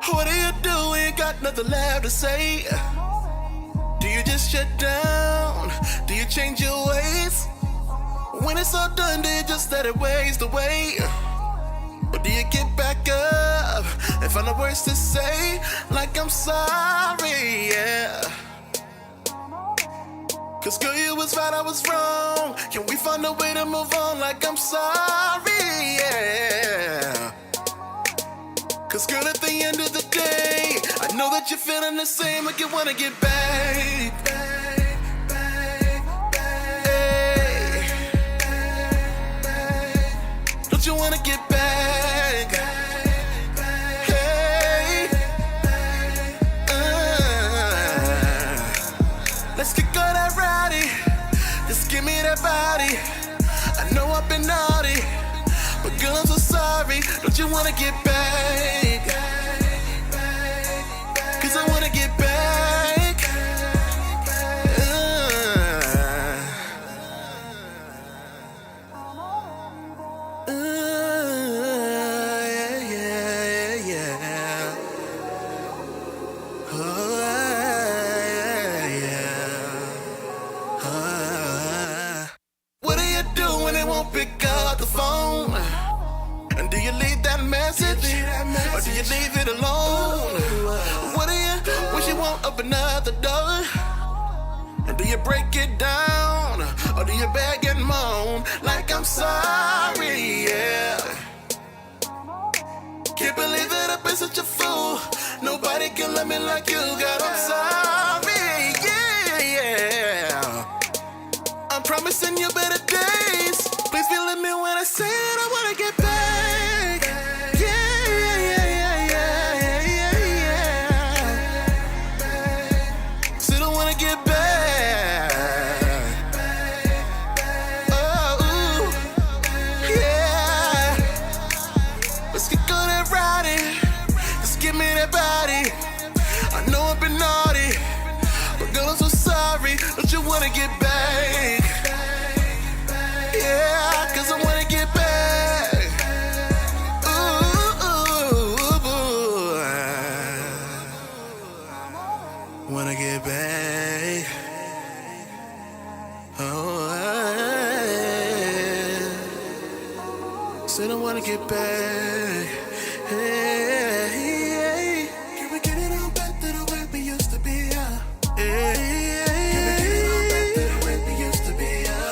What do you do when you got nothing left to say? Do you just shut down? Do you change your ways? When it's all done, do you just let it waste away? Or do you get back up and find the words to say? Like I'm sorry, yeah. Cause girl, you was right, I was wrong. Can we find a way to move on? Like I'm sorry, yeah. Cause girl, at the end of the day, I know that you're feeling the same, like you wanna get back. Don't you wanna get back? Hey, let's get all that rowdy. Just give me that body. I know I've been naughty, but girl, I'm so sorry. Don't you wanna get back? Cause I wanna get back. Yeah. What do you do when they won't pick up the phone? And do you leave that message? Or do you leave it alone? What do you when she won't open up the door? And do you break it down? Or do you beg and moan? Like I'm sorry, yeah. Can't believe that I've been such a fool. Nobody can love me like you, God, I'm sorry, yeah. I'm promising you better days. Please believe me when I say it, I wanna get back. Still don't wanna get back. Oh, yeah. Let's get good at riding. Just give me that body. I know I've been naughty, but girl, I'm so sorry. Don't you wanna get back? Yeah, cause I wanna get back. Wanna get back. Oh, said I wanna get back. Hey, can we get it on back to the way we used to be? Hey, can we get it on back to the way we used to be? Can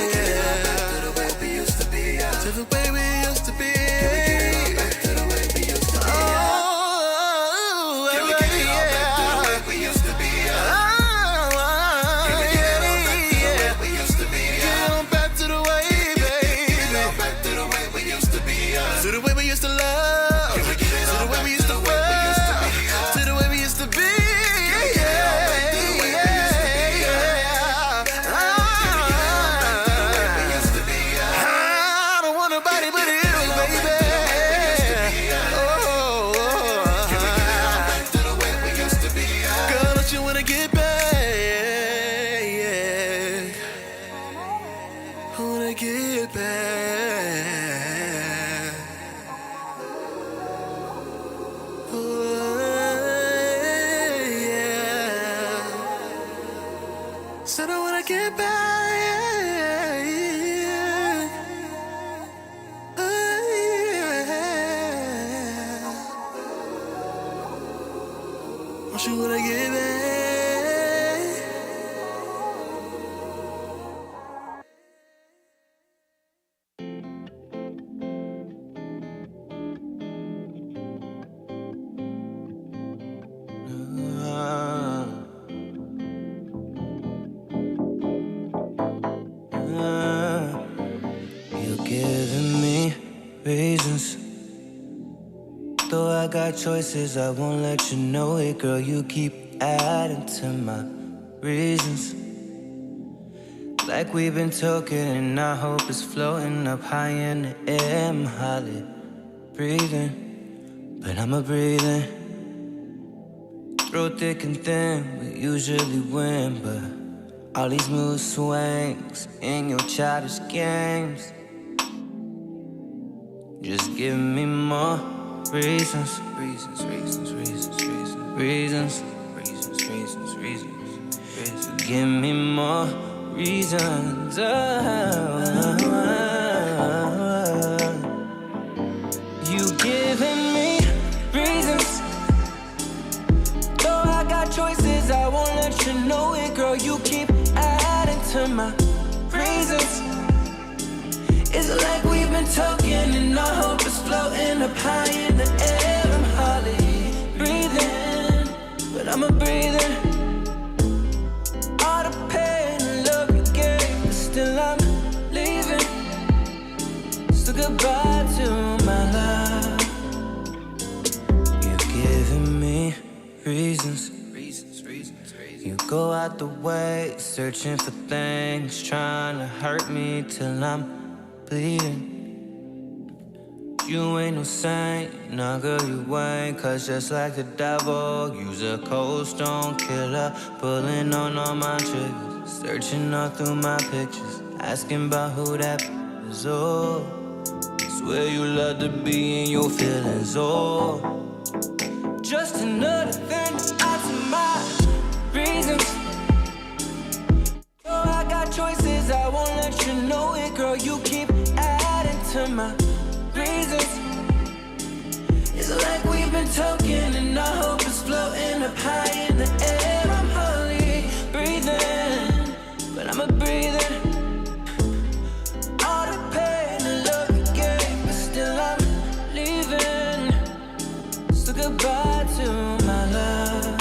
we get it on back to the way we used to be? To the way we used to be. Can we get it on back to the way we used to be? Can we get it on back to the way we used to be? Can we get it on back to the way we used to be? Get it on back to the way, baby. Get it on back to the way we used to be. To the way we used to love. Can we get it on back to the way we used to be? To the way we used to be. I don't want nobody but you, baby. Girl, don't you wanna get back? I wanna get back. Oh, yeah. Said I wanna get back. Oh, yeah. Don't you wanna get back? You're giving me reasons. Though I got choices, I won't let you know it, girl. You keep adding to my reasons. Like we've been talking, and I hope it's floating up high in the air. I'm hardly breathing, but I'm a breathing. Through thick and thin, we usually win, but all these mood swings in your childish games. Just give me more reasons, reasons, reasons, reasons, reasons, reasons, reasons, reasons, reasons, reasons. Give me more reasons. You giving me reasons. Though I got choices, I won't let you know it, girl. You keep adding to my reasons. It's like we've been talking and our hope is floating up high in the air. I'm hardly breathing, but I'm a breather. All the pain and love you gave, but still I'm leaving. So goodbye to my love. You're giving me reasons. You go out the way, searching for things, trying to hurt me till I'm bleeding. You ain't no saint, nah girl you ain't. Cause just like the devil, you's a cold stone killer, pulling on all my triggers, searching all through my pictures, asking about who that is. Oh, swear you love to be in your feelings. Oh, just another thing to add to my reasons. Oh, I got choices, I won't let you know it, girl. You keep adding to my reasons. It's like we've been talking and our hope is floating up high in the air. I'm hardly breathing, but I'm a breather. All the pain and love you gave, but still I'm leaving. So goodbye to my love.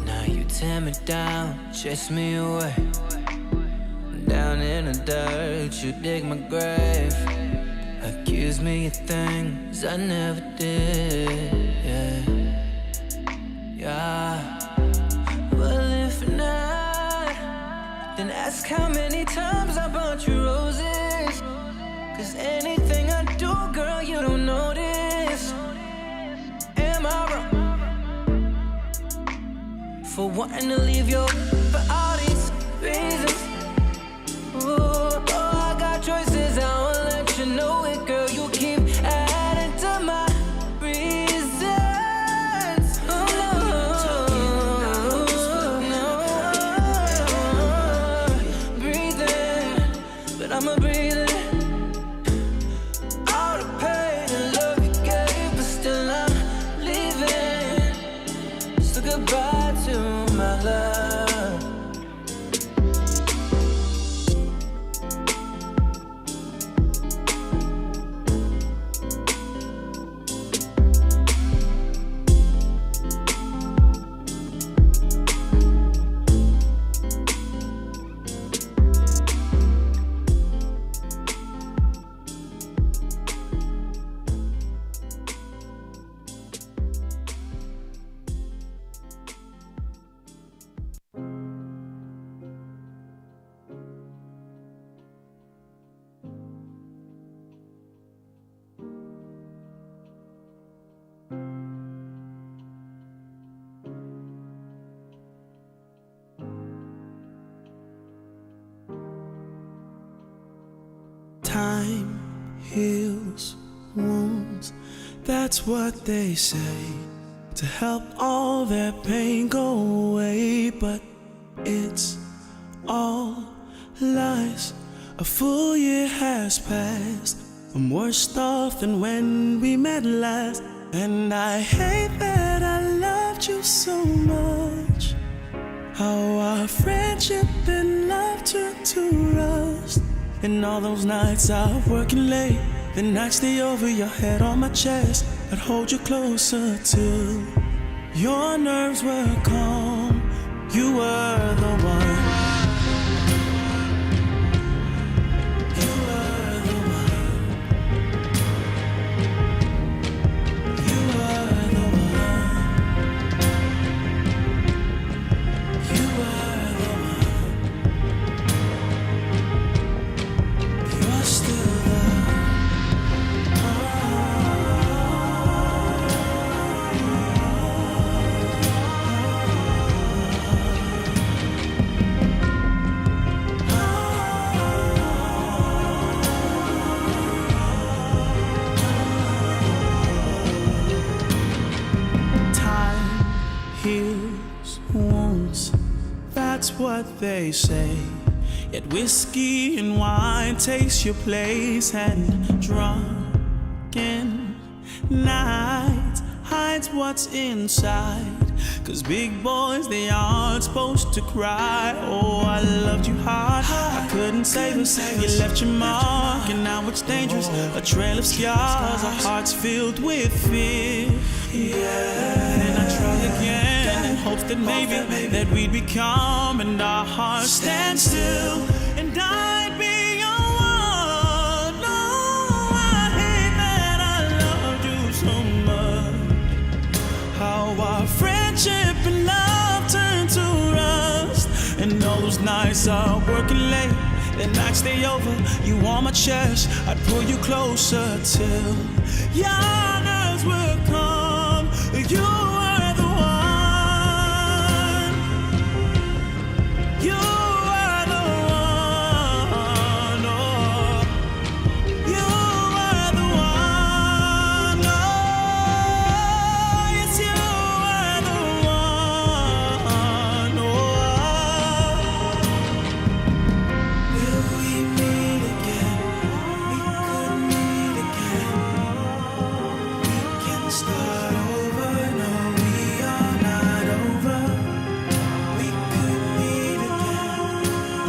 Now you tear me down, chase me away. Down in the dirt, you dig my grave. Accuse me of things I never did. Yeah. Well, if not, then ask how many times I bought you roses. Cause anything I do, girl, you don't notice. Am I wrong for wanting to leave you for all these reasons? Oh, I got choices, I won't let you know it, girl. You keep adding to my reasons. No, breathing, but I'm a breather. All the pain and love you gave, but still I'm leaving. So goodbye to my love. Time heals wounds, that's what they say, to help all their pain go away. But it's all lies. A full year has passed, I'm worse off than when we met last. And I hate that I loved you so much, how our friendship and love turned to rust. And all those nights out working late, the nights stay over your head on my chest, I'd hold you closer till your nerves were calm. You were the one. You were the one. You were the one. You were the one. You're still there. what they say. Yet whiskey and wine takes your place, and drunken nights hides what's inside. 'Cause big boys, they aren't supposed to cry. Oh, I loved you hard, I couldn't save us. You left your mark and now it's dangerous. A trail of scars, our hearts filled with fear. Yeah, and I try again in hopes that maybe that we'd become, and our hearts stand still, and I'd be your one. Oh, I hate that I loved you so much. How our friendship and love turned to rust, and all those nights are working late, then nights stay over, you on my chest, I'd pull you closer till young as will come. You were the one. You were the one. Oh, you were the one. Oh, yes, you were the one. Oh, will we meet again? We could meet again. We can start over. No, we are not over. We could meet again,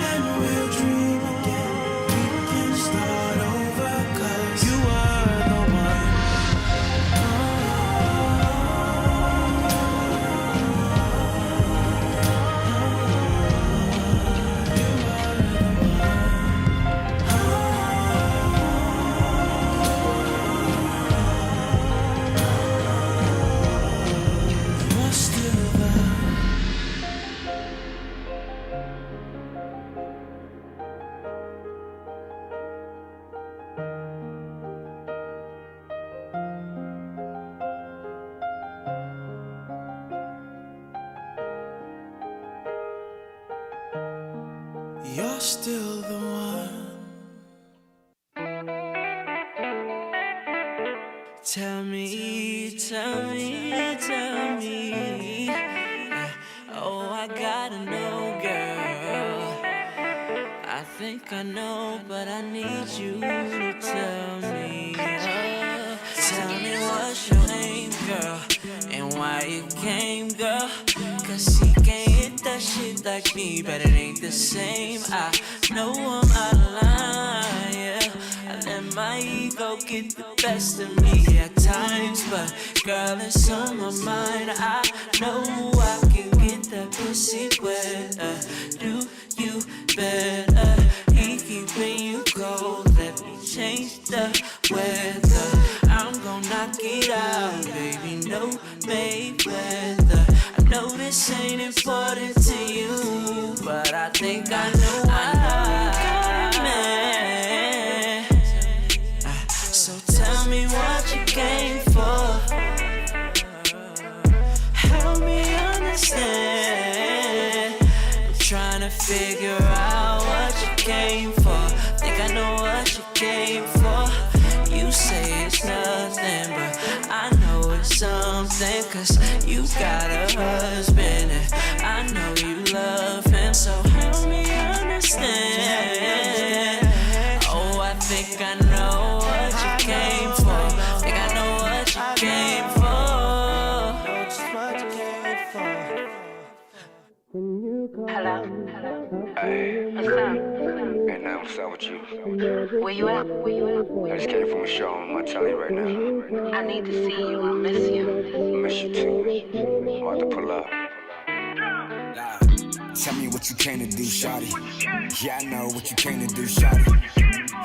and we'll dream again. We can start over, 'cause you were the one. You're still the You're still the one. Tell me, tell me, tell me. Oh, I gotta know, girl. I think I know, but I need you to tell me. Tell me what's your name, girl, and why you came, girl. 'Cause he can't hit that shit like me, but it ain't the same. I know I'm out of line, yeah. I let my ego get the best of me at times, but girl, it's on my mind. I know I can get that pussy wet. Do you better? He keeping you cold. Let me change the weather. I'm gon' knock it out, baby. No Mayweather. I know this ain't important to you, but I think I know you got a man. So tell me what you came for. Help me understand. I'm trying to figure out what you came for. Think I know what you came for. You say it's nothing, but I know it's something. 'Cause you got a husband, and I know you love him. So help me understand. Oh, I think I know what you came for. Think I know what you came for. Know just what you came for. Hello? Hey, What's up? and now what's up with you? Where you at? I just came from a show. I'm not telling you right now. I need to see you. I miss you. I miss you too. I'm about to pull up. Tell me what you came to do, shawty. Yeah, I know what you came to do, shawty.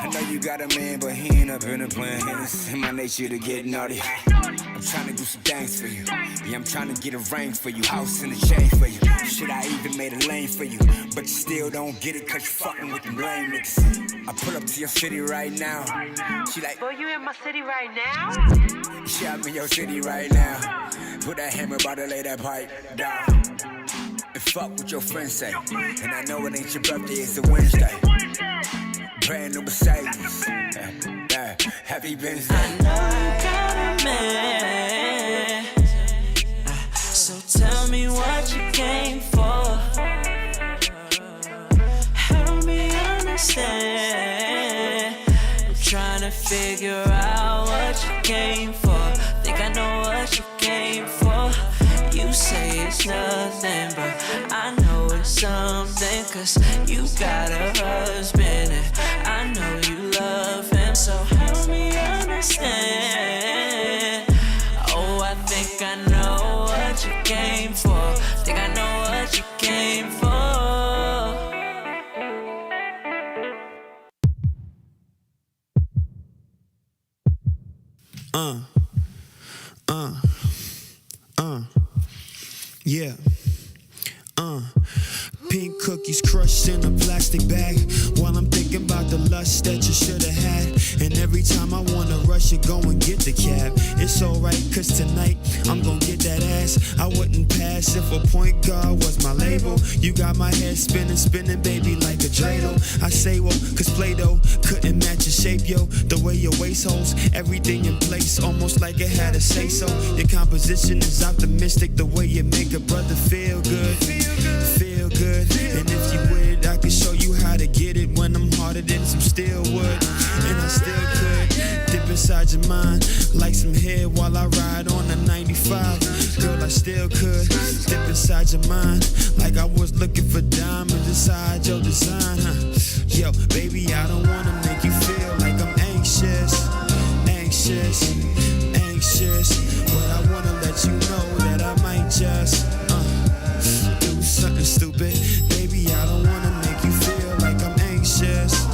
I know you got a man, but he ain't up in the plan. It's in my nature to get naughty. I'm trying to do some things for you. Yeah, I'm trying to get a ring for you, house and a chain for you. Shit, I even made a lane for you, but you still don't get it 'cause you fucking with them lame niggas. I pull up to your city right now. She like, Boy, you in my city right now? yeah, I'm in your city right now. Put that hammer, about to lay that pipe down. And fuck what your friends say. And I know it ain't your birthday, it's a Wednesday. Brand new Mercedes. Yeah, happy Wednesday. I know you got a man. So tell me what you came for. trying to figure out what you came for. Think I know what you came for. You say it's nothing, but I know it's something. Cause you got a husband and I know you love him. So help me understand. Oh, I think I know what you came for. Think I know what you came for. Yeah. Pink cookies crushed in a plastic bag. While I'm thinking about the lust that you should have had. And every time I wanna rush you, go and get the cab. It's alright, cause tonight I'm gonna get that ass. I wouldn't pass if a point guard was my label. You got my head spinning, spinning, baby, like a dreidel. I say, well, cause Play-Doh couldn't match your shape, yo. The way your waist holds everything in place, almost like it had a say-so. Your composition is optimistic, the way you make a brother feel good. Feel good. And if you would, I could show you how to get it when I'm harder than some steel wood. And I still could dip inside your mind like some hair while I ride on the 95. Girl, I still could dip inside your mind like I was looking for diamonds inside your design, huh? Yo, baby, I don't wanna make you feel like I'm anxious, but I wanna let you know that I might just do something stupid. Baby, I don't wanna make you feel like I'm anxious,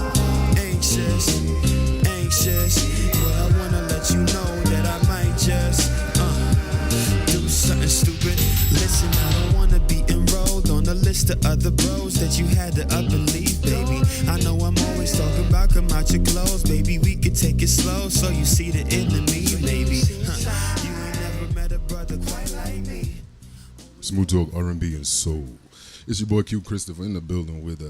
but I wanna let you know that I might just do something stupid. Listen, I don't wanna be enrolled on a list of other bros that you had to up and leave, baby. I know I'm always talking about come out your clothes, baby. We could take it slow so you see the end of me, maybe. You ain't never met a brother quite like me. Smooth talk, R&B, and soul. It's your boy Q Christopher in the building with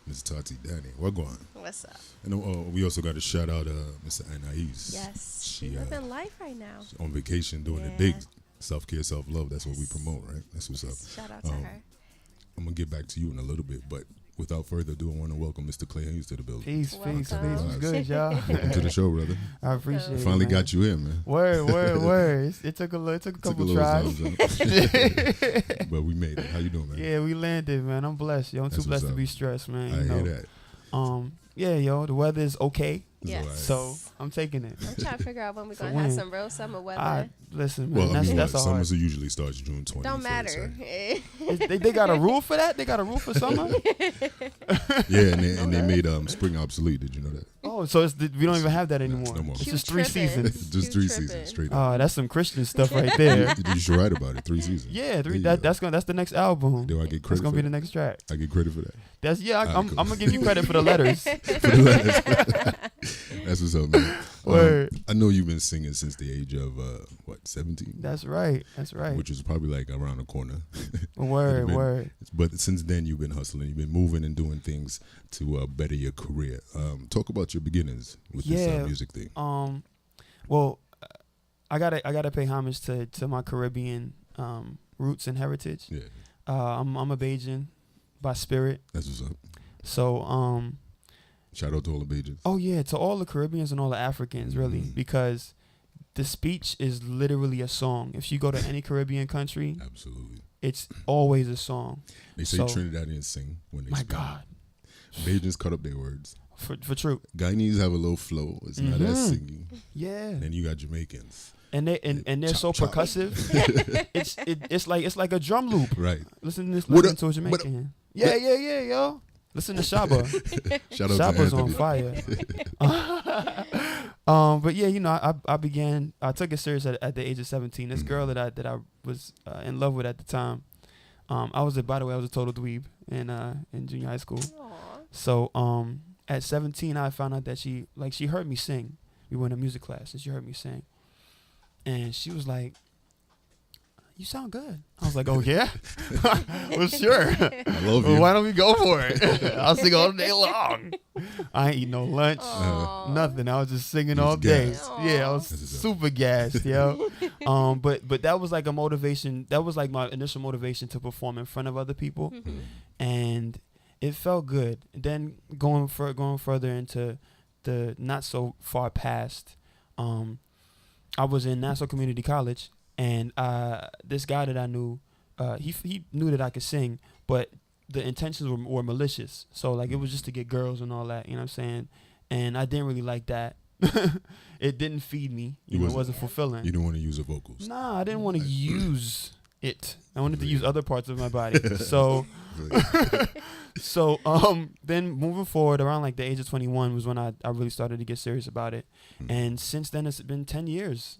Miss Tati Danny. What going? What's up? And we also got to shout out Mr. Anais. Yes, She living life right now. on vacation doing the big self-care, self-love. That's what we promote, right? That's what's up. Shout out to her. I'm going to get back to you in a little bit, but without further ado, I want to welcome Mr. Clay Haynes to the building. Peace. What's good, y'all? Welcome to the show, brother. I appreciate it. Finally man. got you in, man. Word. It took a couple tries. But we made it. How you doing, man? Yeah, we landed, man. I'm blessed, yo. I'm That's too blessed what's to be up. stressed, man. I You know. hear that. Yeah, yo, the weather is okay. Yes. Alright. So I'm taking it. I'm trying to figure out when we're So going to have when? some real summer weather. Listen, Well, man, I mean, that's all. summer usually starts June 20th. Don't matter. They got a rule for that? They got a rule for summer? Yeah, and they made spring obsolete. Did you know that? Oh, so we don't even have that anymore. No more. It's Q just 3 tripping. seasons. Just Q 3 tripping. seasons straight up. Oh, that's some Christian stuff right there. You should write about it. 3 seasons. Yeah, There you go. that's the next album. Do I get That's credit gonna for be that? the next track. I get credit for that. I'm cool. gonna give you credit for the letters. That's what's up, man. Word. I know you've been singing since the age of 17? That's right. Which is probably like around the corner. Word. But since then, you've been hustling. You've been moving and doing things to better your career. Talk about your beginnings with this music thing. Well, I gotta pay homage to my Caribbean roots and heritage. Yeah, I'm a Bajan by spirit. that's what's up. So Shout out to all the Bajans. oh yeah, to all the Caribbeans and all the Africans, really, because the speech is literally a song. If you go to any Caribbean country, Absolutely. it's always a song. They say So- Trinidadians sing when they My speak. God, Bajans cut up their words. for true. Guyanese have a little flow. It's not as singing. Yeah, And then you got Jamaicans. and they're Chop, so chop. percussive. it's like a drum loop. Right. Listen to this. What Listen up? to a What Jamaican. Yeah, yo. Listen to Shaba. Shout out Shaba's to on Anthony. fire. But yeah, you know, I took it serious at the age of 17. This girl that I was in love with at the time. By the way, I was a total dweeb in junior high school. Aw. So at 17, I found out that she heard me sing. We went to music class and she heard me sing, and she was like, "You sound good." I was like, "Oh yeah, well sure. I love Well, you. why don't we go for it? I'll sing all day long. I ain't eat no lunch, Aw. nothing. I was just singing You all was day. gassed. Yeah, I was That's what's up. super gassed, yo. But that was like a motivation. That was like my initial motivation to perform in front of other people, and it felt good. And then going further into the not so far past, I was in Nassau Community College, and this guy that I knew, he knew that I could sing, but the intentions were malicious. So like it was just to get girls and all that, you know what I'm saying? And I didn't really like that. It didn't feed me. It wasn't fulfilling. You didn't want to use the vocals. Nah, I didn't want to use it. I wanted to use other parts of my body. So then moving forward around like the age of 21 was when I really started to get serious about it. And since then it's been 10 years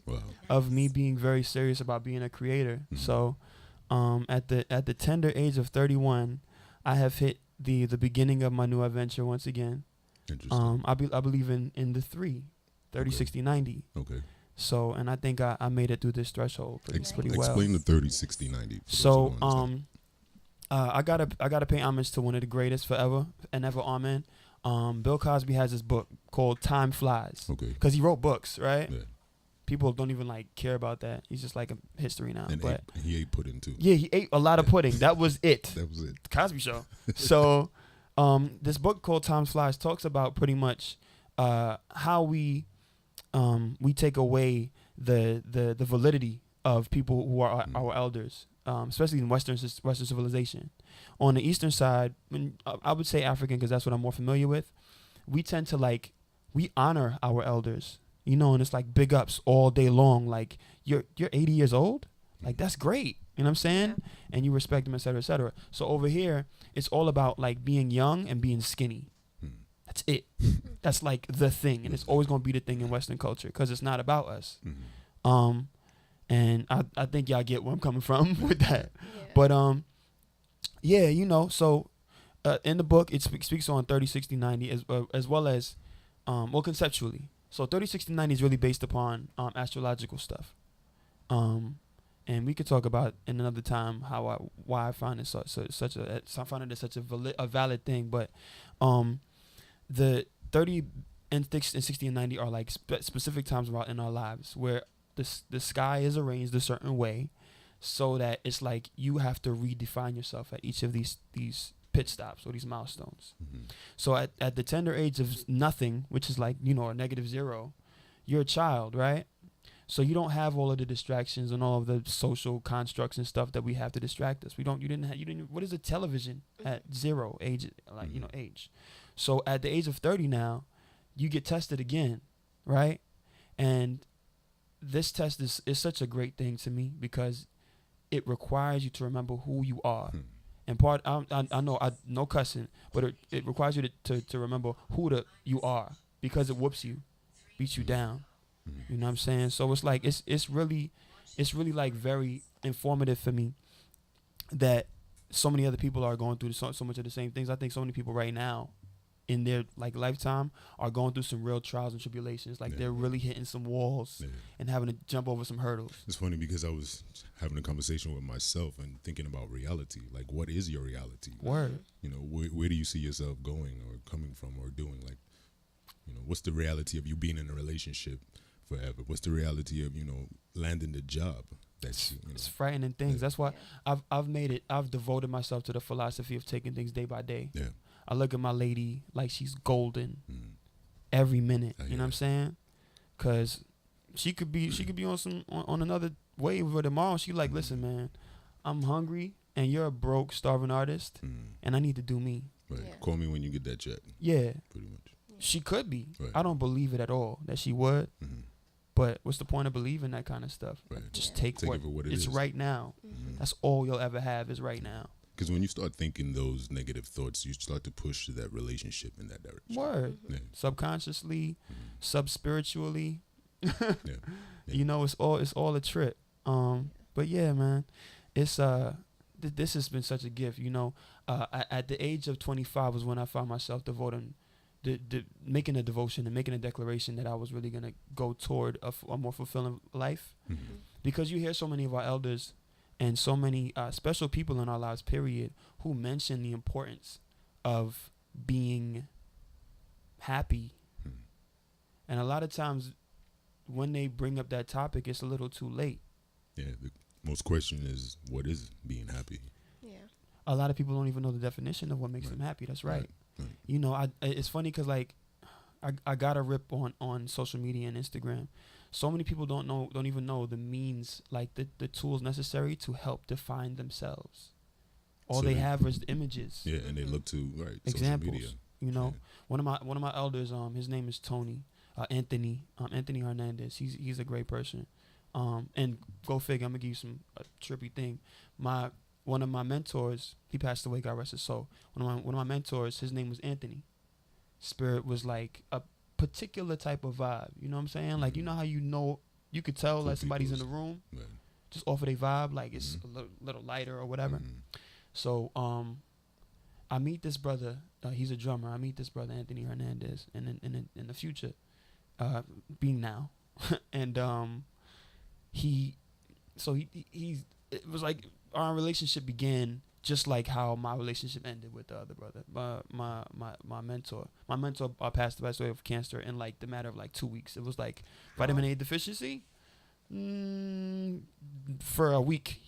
of me being very serious about being a creator. So at the tender age of 31, I have hit the beginning of my new adventure once again. Interesting. I believe in the 30, 60, 90. Okay. So, and I think I made it through this threshold pretty well. Explain the 30, 60, 90. So, I gotta pay homage to one of the greatest forever and ever, amen. Bill Cosby has this book called Time Flies. Okay. Because he wrote books, right? Yeah. People don't even like care about that. He's just like a history now. And he ate pudding too. Yeah, he ate a lot of pudding. That was it. That was it. Cosby Show. So, this book called Time Flies talks about pretty much how we take away the validity of people who are our elders, especially in Western civilization. On the Eastern side, I would say African because that's what I'm more familiar with. We tend to we honor our elders, you know, and it's like big ups all day long. Like you're 80 years old, like that's great, you know what I'm saying? Yeah. And you respect them, et cetera, et cetera. So over here, it's all about like being young and being skinny. That's it. That's like the thing, and it's always gonna be the thing in Western culture because it's not about us. And I think y'all get where I'm coming from with that. Yeah. But yeah, you know. So in the book, it speaks on 30, 60, 90 as well as conceptually. So 30, 60, 90 is really based upon astrological stuff. And we could talk about in another time why I find it such a valid thing, but the 30 and 60 and 90 are like specific times in our lives where the sky is arranged a certain way so that it's like you have to redefine yourself at each of these pit stops or these milestones. So at the tender age of nothing, which is like, you know, a -0, you're a child, right? So you don't have all of the distractions and all of the social constructs and stuff that we have to distract us. You didn't. What is a television at 0 age? Age. So at the age of 30 now, you get tested again, right? And this test is such a great thing to me because it requires you to remember who you are. And I know no cussing, but it requires you to remember who you are because it whoops you, beats you down. You know what I'm saying? So it's like it's really like very informative for me that so many other people are going through so much of the same things. I think so many people right now in their like lifetime are going through some real trials and tribulations. Like they're really hitting some walls and having to jump over some hurdles. It's funny because I was having a conversation with myself and thinking about reality. Like, what is your reality? Word. You know, where do you see yourself going or coming from or doing? Like, you know, what's the reality of you being in a relationship forever? What's the reality of, you know, landing the job? It's frightening things. That's why I've devoted myself to the philosophy of taking things day by day. Yeah. I look at my lady like she's golden every minute. You know what I'm saying? Cause she could be on another wave for tomorrow. She like, listen, man, I'm hungry and you're a broke, starving artist, and I need to do me. Right. Yeah. Call me when you get that check. Yeah. Pretty much. She could be. Right. I don't believe it at all that she would. But what's the point of believing that kind of stuff? Right. Just take what it is right now. That's all you'll ever have is right now. Because when you start thinking those negative thoughts, you start to push that relationship in that direction. Word. Yeah. Subconsciously, sub-spiritually. You know, it's all a trip. But yeah, man, it's this has been such a gift. You know, at the age of 25 was when I found myself devoting, making a devotion and making a declaration that I was really gonna go toward a more fulfilling life, because you hear so many of our elders and so many special people in our lives, period, who mention the importance of being happy. And a lot of times when they bring up that topic, it's a little too late. Yeah, the most question is, what is being happy? Yeah. A lot of people don't even know the definition of what makes them happy. That's right. You know, it's funny because, like, I got a rip on social media and Instagram. So many people don't even know the means, like the tools necessary to help define themselves. All So they they- have is images, Yeah, and they look to examples. social media. You know, Yeah. one of my elders, his name is Tony, Anthony Hernandez. He's a great person. And go figure, I'm gonna give you some trippy thing. One of my mentors, he passed away, God rest his soul. One of my mentors, his name was Anthony. Spirit was like a particular type of vibe. You know what I'm saying? Like, you know how you could tell Cool like somebody's in the peoples. room Right. just off of their vibe, like it's a little lighter or whatever. So I meet this brother. He's a drummer. I meet this brother Anthony Hernandez, and in the future, being now, and he's it was like our relationship began just like how my relationship ended with the other brother, my mentor. My mentor passed away of cancer in like the matter of like 2 weeks. It was like vitamin A deficiency. For a week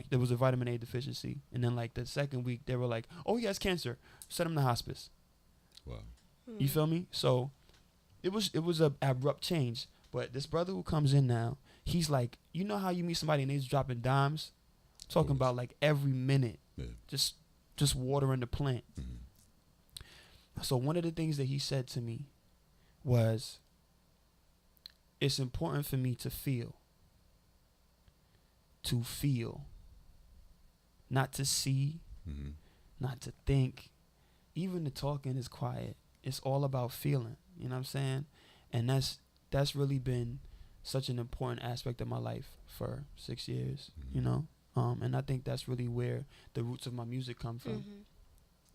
there was a vitamin A deficiency, and then like the second week they were like, oh, he has cancer, send him to hospice. Wow. You feel me? So it was a abrupt change. But this brother who comes in now, he's like, you know how you meet somebody and they're just dropping dimes, talking Always. about like every minute, Yeah. just watering the plant. Mm-hmm. So one of the things that he said to me was, it's important for me to feel, not to see, Mm-hmm. not to think. Even the talking is quiet. It's all about feeling. You know what I'm saying? And that's really been such an important aspect of my life for 6 years. Mm-hmm. You know, and I think that's really where the roots of my music come from.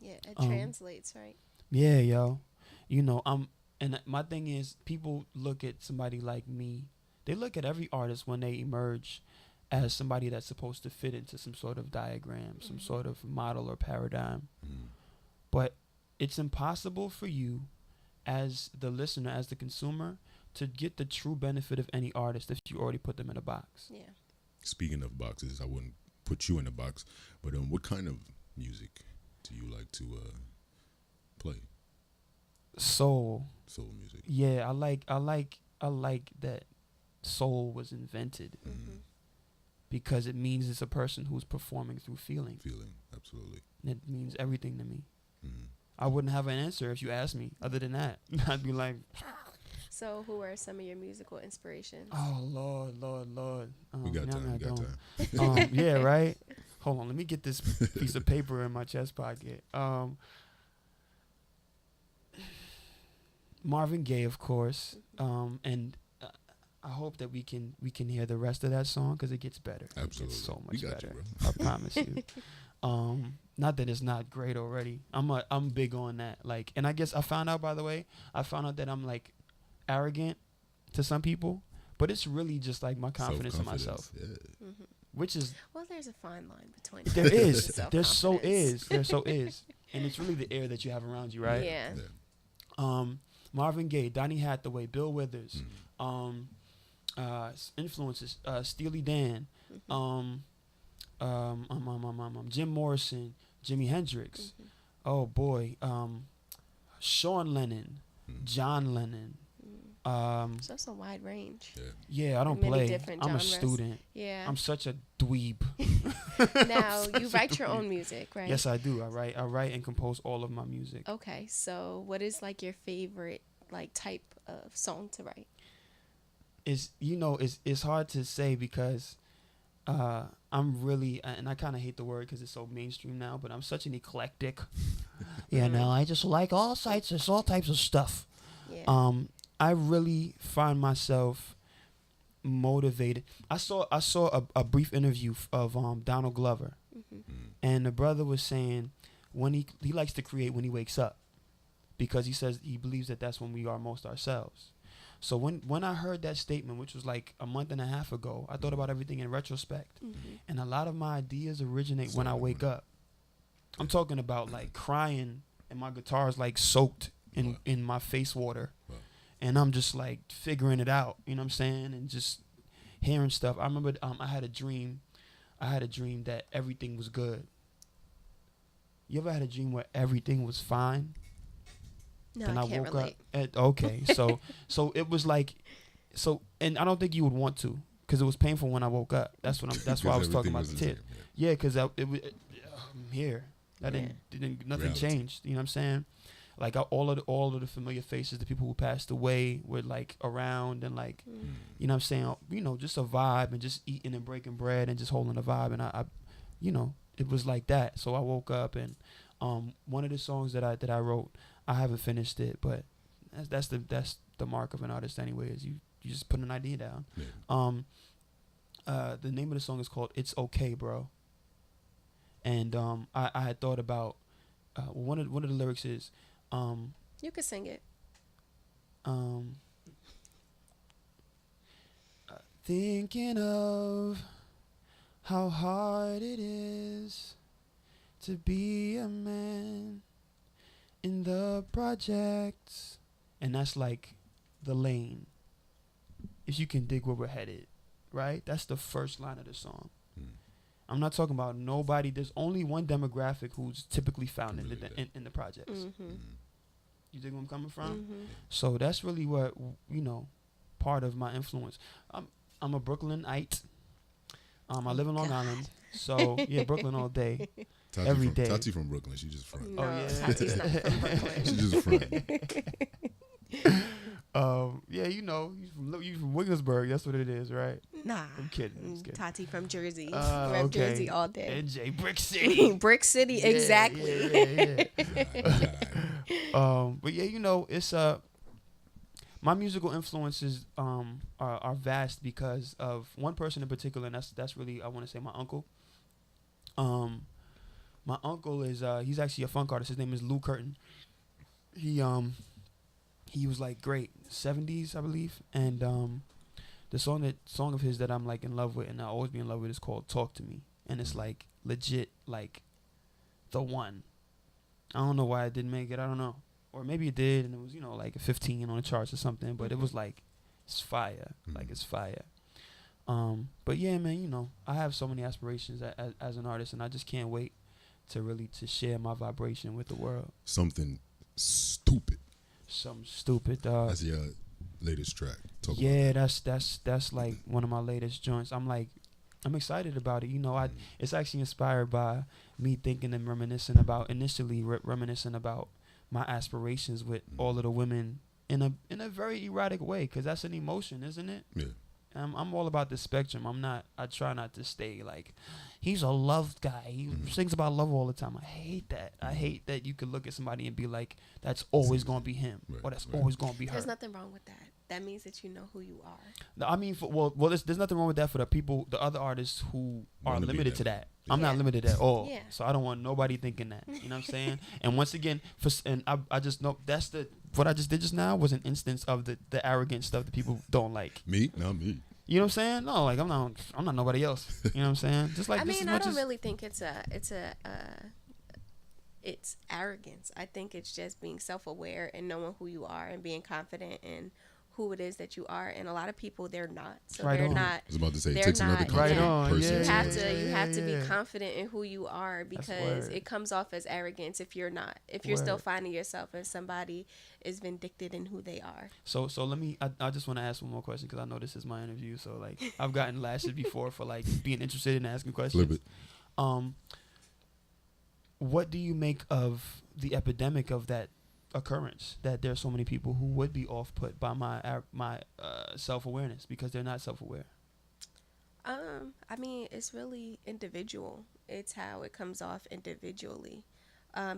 Yeah, it translates, right? Yeah, yo. You know, and my thing is, people look at somebody like me. They look at every artist when they emerge as somebody that's supposed to fit into some sort of diagram, some sort of model or paradigm. Mm-hmm. But it's impossible for you as the listener, as the consumer, to get the true benefit of any artist if you already put them in a box. Yeah. Speaking of boxes, I wouldn't put you in a box, but what kind of music do you like to play? Soul. Soul music. Yeah, I like that soul was invented because it means it's a person who's performing through feeling. Feeling, absolutely. It means everything to me. Mm-hmm. I wouldn't have an answer if you asked me other than that. I'd be like, So who are some of your musical inspirations? oh, Lord. We got now time. I We got don't. time. Yeah, right? Hold on. Let me get this piece of paper in my chest pocket. Marvin Gaye, of course. And I hope that we can hear the rest of that song because it gets better. Absolutely. It gets so We much got better. you, bro. I promise you. Not that it's not great already. I'm big on that. Like, and I guess I found out, by the way, that I'm like arrogant to some people, but it's really just like my confidence in myself, Yeah. which is Well, there's a fine line between there is, and there so self-confidence. is, and it's really the air that you have around you, right? Yeah. Marvin Gaye, Donny Hathaway, Bill Withers, Mm-hmm. influences, Steely Dan, Jim Morrison, Jimi Hendrix. Oh boy, Sean Lennon, John Lennon. So it's a wide range. Yeah. Yeah, I don't Many play. different I'm a genres. student. Yeah. I'm such a dweeb. Now you write your own music, right? Yes, I do. I write and compose all of my music. Okay, so what is like your favorite like type of song to write? It's hard to say because I'm really, and I kind of hate the word because it's so mainstream now, but I'm such an eclectic. I just like all types of stuff. Yeah. I really find myself motivated. I saw a brief interview of Donald Glover, and the brother was saying when he likes to create when he wakes up, because he says he believes that that's when we are most ourselves. So when I heard that statement, which was like a month and a half ago, I thought about everything in retrospect, and a lot of my ideas originate when I wake up. I'm talking about like crying, and my guitar is like soaked in my face water. Wow. And I'm just like figuring it out, you know what I'm saying? And just hearing stuff. I remember I had a dream that everything was good. You ever had a dream where everything was fine? No, then I I can't woke relate. up. Okay, so it was like, and I don't think you would want to, because it was painful when I woke up. That's what I'm. That's why I was talking about the everything was tears. the same, Yeah, because I'm here. That Yeah. didn't nothing Reality. changed. You know what I'm saying? Like all of the familiar faces, the people who passed away were like around, and like, you know what I'm saying? You know, just a vibe, and just eating and breaking bread and just holding a vibe, and I you know, it was like that. So I woke up, and one of the songs that I wrote, I haven't finished it, but that's the mark of an artist anyway, is you just put an idea down. Yeah. The name of the song is called "It's Okay, Bro," and I had thought about one of the lyrics is You could sing it. Thinking of how hard it is to be a man in the projects, and that's like the lane. If you can dig where we're headed, right? That's the first line of the song. I'm not talking about nobody. There's only one demographic who's typically found in the projects. You dig where I'm coming from? So that's really what, you know, part of my influence. I'm a Brooklynite. I live in Long Island, so yeah, Brooklyn all day, every day. Tati from Brooklyn. She just front. No, Oh, yeah. Tati's not from Brooklyn. She just front. Yeah, you know, you from Williamsburg. That's what it is, right? Nah. I'm kidding. I'm just kidding. Tati from Jersey. Okay. Rep Jersey all day. NJ Brick City. Brick City, Yeah, exactly. Yeah. But yeah, you know, it's my musical influences are vast because of one person in particular, and that's really, I want to say, my uncle. My uncle is he's actually a funk artist. His name is Lou Curtin. He was like great 70s, I believe, and the song of his that I'm like in love with, and I'll always be in love with, is called "Talk to Me," and it's like legit like the one. I don't know why it didn't make it. I don't know, or maybe it did, and it was, you know, like a 15 on the charts or something. But it was like, it's fire, like it's fire. But yeah, man, you know, I have so many aspirations as an artist, and I just can't wait to share my vibration with the world. Something stupid. Something stupid, dog. That's your latest track. Talk about Yeah, that. that's like one of my latest joints. I'm excited about it. You know, it's actually inspired by me thinking and reminiscing about my aspirations with all of the women in a very erotic way, because that's an emotion, isn't it? Yeah. I'm all about the spectrum. I try not to stay like, he's a love guy. He sings about love all the time. I hate that. I hate that you could look at somebody and be like, that's always going to be him, or that's always going to be her. There's nothing wrong with that. That means that you know who you are. No, I mean, there's nothing wrong with that for the other artists who are Wanna be limited that to way. that. I'm not limited at all. Yeah. So I don't want nobody thinking that. You know what I'm saying? And once again, I just know that's what I just did just now was an instance of the arrogant stuff that people don't like. Me? Not me. You know what I'm saying? No, like I'm not nobody else. You know what I'm saying? Just like I just mean, as I much don't as, really think it's arrogance. I think it's just being self-aware and knowing who you are and being confident in who it is that you are. And a lot of people, they're not. So Right they're on. not. I was about to say, it They're takes another not- confident Right on, person. You yeah, have yeah, to. You have to be yeah. confident in who you are, because word. it comes off as arrogance if you're not. If you're still Word. finding yourself as somebody is vindictive in who they are. So let me. I just want to ask one more question, because I know this is my interview. So like I've gotten lashes before for like being interested in asking questions. Flip it. What do you make of the epidemic of that occurrence, that there's so many people who would be off put by my self-awareness because they're not self-aware? I mean, it's really individual. It's how it comes off individually.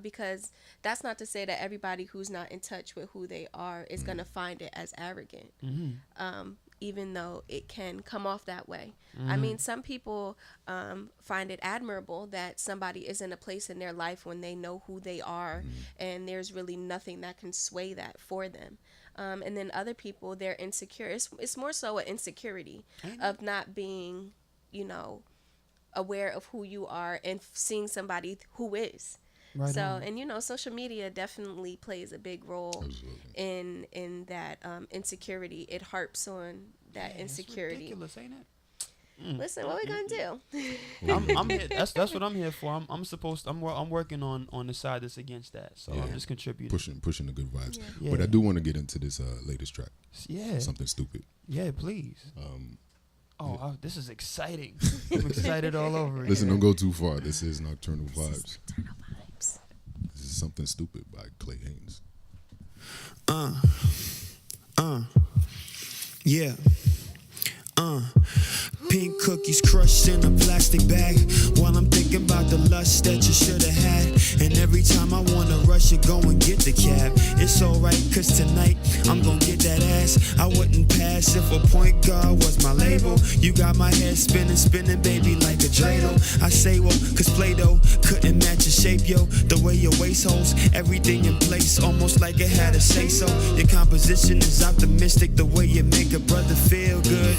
Because that's not to say that everybody who's not in touch with who they are is going to find it as arrogant. Even though it can come off that way. I mean, some people find it admirable that somebody is in a place in their life when they know who they are, and there's really nothing that can sway that for them. And then other people, they're insecure. It's more so an insecurity of not being, you know, aware of who you are and seeing somebody who is. Right So, on. and you know, social media definitely plays a big role in that insecurity. It harps on that Yeah, it's insecurity. ridiculous, ain't it? Listen, what we gonna do? I'm here. That's what I'm here for. I'm working on the side that's against that. So I'm just contributing. Pushing the good vibes. Yeah. But I do want to get into this latest track. Yeah. Something stupid. Yeah, please. This is exciting. I'm excited all over. Listen, don't go too far. This is Nocturnal Vibes. Nocturnal vibes. This is Something Stupid by Clay Haynes. Yeah. Pink cookies crushed in a plastic bag while I'm thinking about the lust that you should have had. And every time I wanna rush you, go and get the cab. It's alright, cause tonight I'm gonna get that ass. I wouldn't pass if a point guard was my label. You got my head spinning, baby, like a dreidel. I say, well, cause Play-Doh couldn't match your shape, yo. The way your waist holds everything in place, almost like it had a say-so. Your composition is optimistic, the way you make a brother feel good.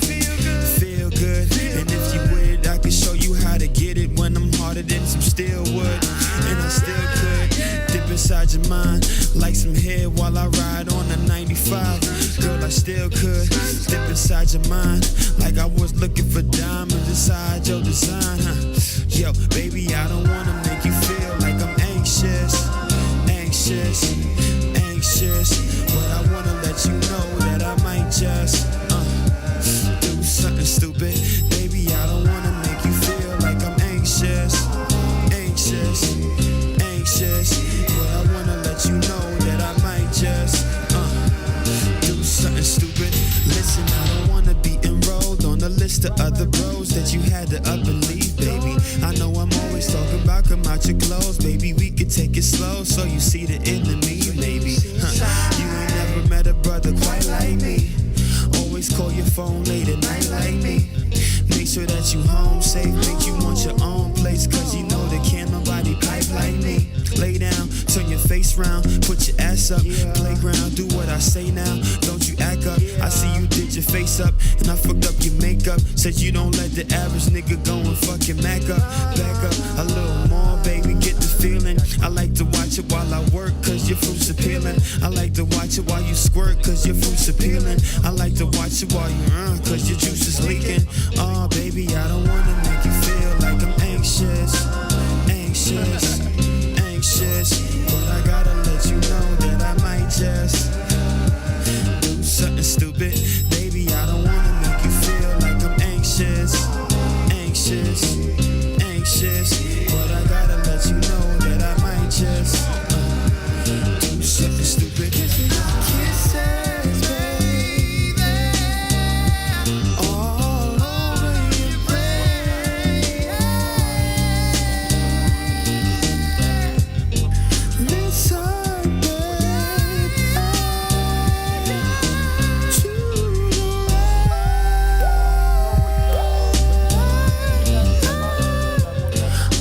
Feel good. And if you would, I could show you how to get it when I'm harder than some steel wood. And I still could dip inside your mind like some hair while I ride on the 95. Girl, I still could dip inside your mind like I was looking for diamonds inside your design, huh? Yo, baby, I don't wanna make you feel like I'm anxious, but I wanna let you know that I might just do something stupid. Baby, I don't wanna make you feel like I'm anxious, but I wanna let you know that I might just do something stupid. Listen, I don't wanna be enrolled on a list of other bros that you had to up and leave, baby. I know I'm always talking about come out your clothes, baby. We could take it slow so you see the end of me, maybe. You ain't never met a brother quite like me. Always call your phone late at night like me. Make sure that you home safe, make you want your own place, cause you know that can't nobody pipe like me. Lay down, turn your face round, put your ass up, playground, do what I say now, don't you act up. I see you did your face up, and I fucked up your makeup. Said you don't let the average nigga go and fucking back up a little more, baby, get the feeling. I like to watch it while I work, cause your fruit's appealing. I like to watch it while you squirt, cause your fruit's appealing. I like to watch it while you cause your juice is leaking. Oh, baby, I don't wanna make you feel like I'm anxious, but I gotta let you know that I might just do something stupid. Baby, I don't wanna make you feel like I'm anxious, but I gotta let you know that I might just do something stupid. Kisses, baby, all over your face. Listen, baby,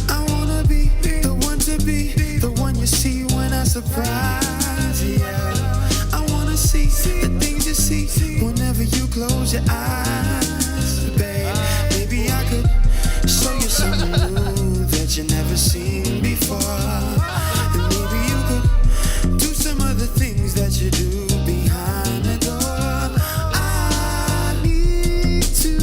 I wanna be the one to be the one you see when I surprise you. I wanna see the things you see whenever you close your eyes, babe. Maybe I could show you something new that you never seen before. And maybe you could do some of the things that you do behind the door. I need to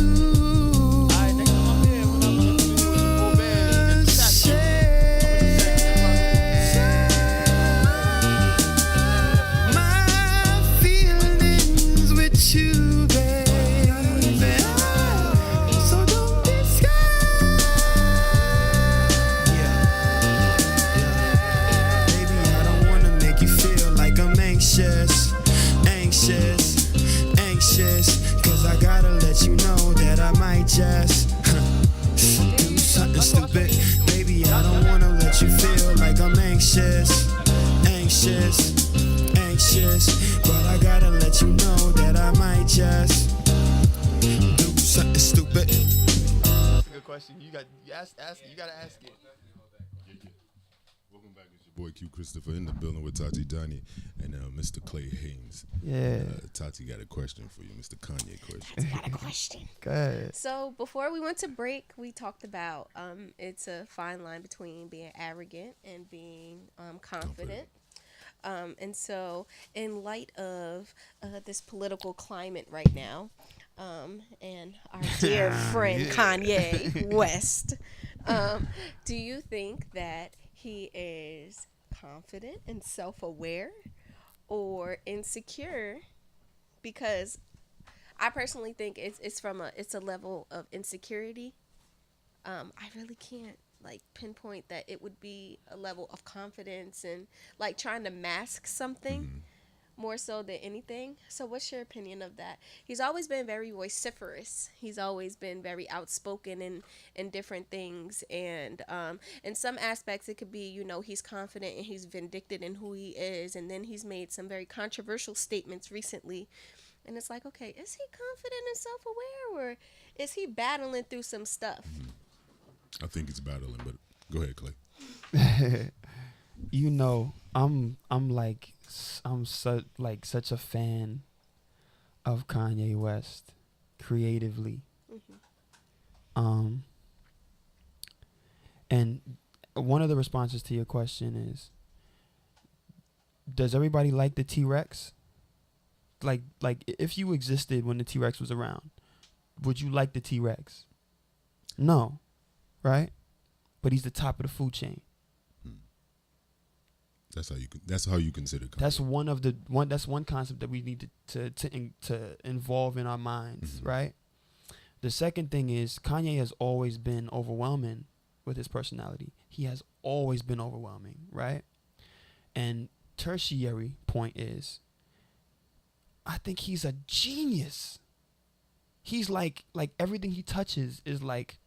my feelings with you, baby. So don't be scared. Baby, I don't wanna make you feel like I'm anxious, cause I gotta let you know that I might just do something stupid. Baby, I don't wanna let you feel like I'm anxious, but I gotta let you know that I might just do something stupid. That's a good question. You gotta ask it. Welcome back. It's your boy Q Christopher in the building with Tati Donnie and Mr. Clay Haynes. Yeah. Tati got a question for you, Mr. Kanye question. Got a question. Go ahead. So before we went to break, we talked about it's a fine line between being arrogant and being confident. And so in light of this political climate right now, and our dear friend Kanye West. Do you think that he is confident and self-aware or insecure? Because I personally think it's a level of insecurity. I really can't like pinpoint that it would be a level of confidence and like trying to mask something more so than anything. So what's your opinion of that? He's always been very vociferous. He's always been very outspoken in different things. And in some aspects, it could be, he's confident and he's vindictive in who he is. And then he's made some very controversial statements recently. And it's like, okay, is he confident and self-aware, or is he battling through some stuff? I think he's battling, but go ahead, Clay. I'm such a fan of Kanye West creatively. And one of the responses to your question is, does everybody like the T-Rex? Like if you existed when the T-Rex was around, would you like the T-Rex? No, right? But he's the top of the food chain. That's how you consider Kanye. That's one concept that we need to involve in our minds, right? The second thing is Kanye has always been overwhelming with his personality. He has always been overwhelming, right? And tertiary point is, I think he's a genius. He's like everything he touches is like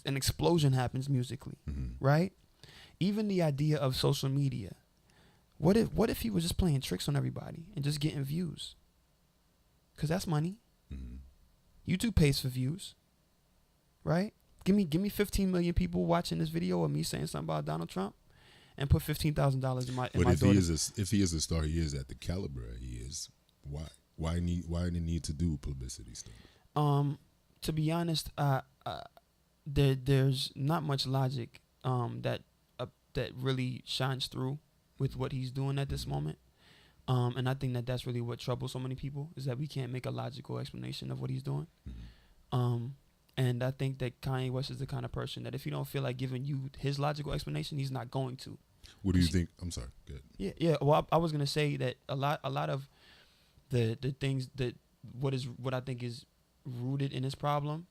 an explosion happens musically, right? Even the idea of social media. What if he was just playing tricks on everybody and just getting views? Because that's money. YouTube pays for views, right? Give me 15 million people watching this video of me saying something about Donald Trump, and put $15,000 in my. But if he is a star, he is at the caliber he is. Why the need to do publicity stuff? To be honest, there's not much logic that really shines through with what he's doing at this moment. And I think that's really what troubles so many people, is that we can't make a logical explanation of what he's doing. And I think that Kanye West is the kind of person that if he don't feel like giving you his logical explanation, he's not going to. What do you think? I'm sorry. Go ahead. Yeah. Well, I was gonna say that a lot of the things that what I think is rooted in his problem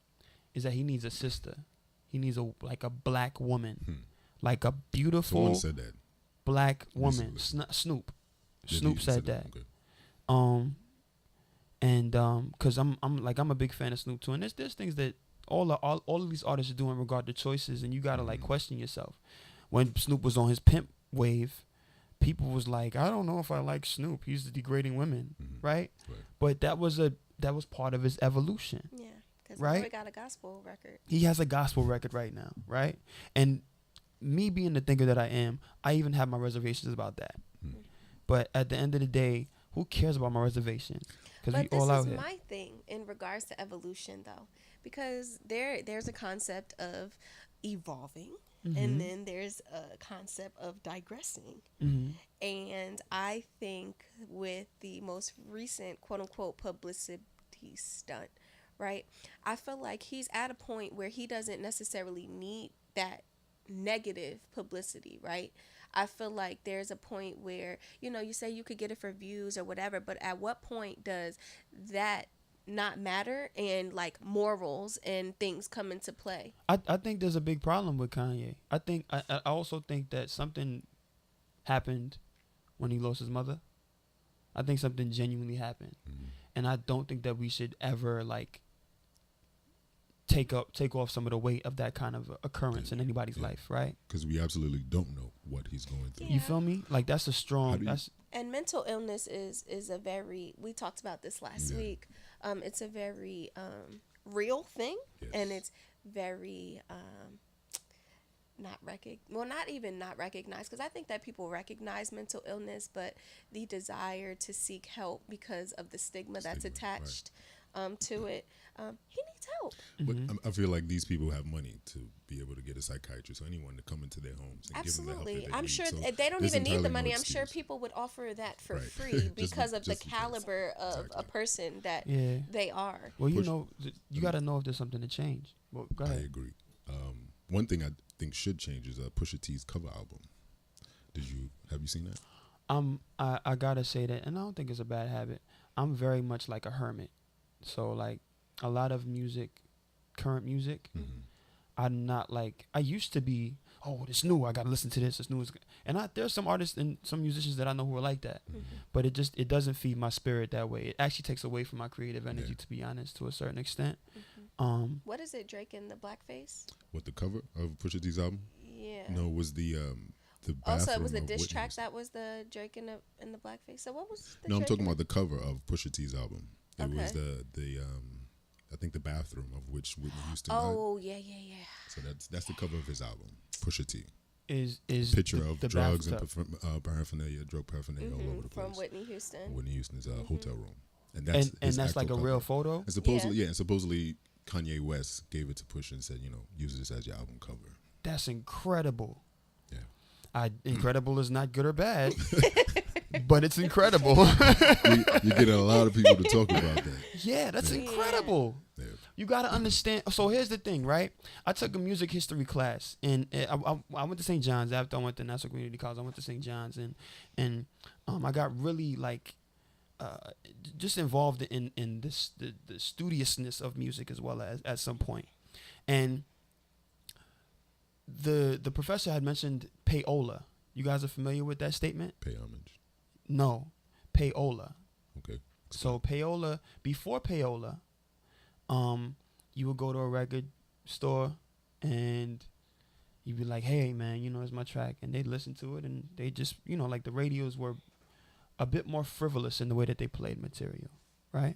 is that he needs a sister. He needs a black woman, like a beautiful Someone said that. Black woman. Snoop. Snoop said that. Okay. And cause I'm a big fan of Snoop too, and there's things that all of these artists are doing in regard to choices, and you gotta like question yourself. When Snoop was on his pimp wave, people was like, I don't know if I like Snoop. He's degrading women, right? But that was part of his evolution. Yeah, because right? he got a gospel record. He has a gospel record right now, right? And me being the thinker that I am, I even have my reservations about that. But at the end of the day, who cares about my reservations? Because we all out here. But this is my thing in regards to evolution, though, because there's a concept of evolving. And then there's a concept of digressing. And I think with the most recent quote-unquote publicity stunt, right, I feel like he's at a point where he doesn't necessarily need that negative publicity, right? I feel like there's a point where, you say you could get it for views or whatever, but at what point does that not matter and like morals and things come into play? I think there's a big problem with Kanye. I also think that something happened when he lost his mother. I think something genuinely happened. And I don't think that we should ever like take off some of the weight of that kind of occurrence in anybody's life, right? Because we absolutely don't know what he's going through. You feel me? Like that's a strong and mental illness is a very, we talked about this last week. It's a very real thing, and it's very not recognized, because I think that people recognize mental illness, but the desire to seek help because of the stigma that's attached to it, he needs help. But I feel like these people have money to be able to get a psychiatrist or anyone to come into their homes and give them the help Absolutely. that they I'm need. sure So they don't there's even need the entirely no money. I'm sure excuse. people would offer that for Right. free because of the just in case. caliber of a Exactly. person that Yeah. they are. Well, you Push- know, you got to know if there's something to change. Well, go I ahead. agree. One thing I think should change is Pusha T's cover album. Have you seen that? I gotta say that, and I don't think it's a bad habit. I'm very much like a hermit, so like a lot of music, current music, I'm not like I used to be. Oh, it's new. I gotta listen to this. It's new. And there's some artists and some musicians that I know who are like that, but it doesn't feed my spirit that way. It actually takes away from my creative energy, to be honest, to a certain extent. What is it, Drake in the blackface? What, the cover of Pusha T's album? Yeah. No, it was the Also, it was the bathroom of diss Whitney track Houston. that was the Drake in the blackface. So what was the No, I'm Drake talking in about the cover of Pusha T's album. It was Okay. the I think the bathroom of which Whitney Houston died. Oh, yeah. So that's the cover of his album. Pusha T. Is Picture the, of the drugs bathtub. and paraphernalia, drug paraphernalia all over the place. From Whitney Houston. Whitney Houston's hotel room, and that's and his that's like a actual real cover. photo. And supposedly, and supposedly Kanye West gave it to Pusha and said, use this as your album cover. That's incredible. Yeah. Incredible is not good or bad, but it's incredible. You get a lot of people to talk about that. Yeah, that's incredible. Yeah. You got to understand. So here's the thing, right? I took a music history class, and I went to St. John's after I went to Nassau Community College. I went to St. John's, and I got really like just involved in this the studiousness of music as well as at some point. And the professor had mentioned payola. You guys are familiar with that statement? Pay homage. No, payola. Okay. So payola, before payola, you would go to a record store and you'd be like, hey man, it's my track, and they'd listen to it, and they just, like the radios were a bit more frivolous in the way that they played material, right?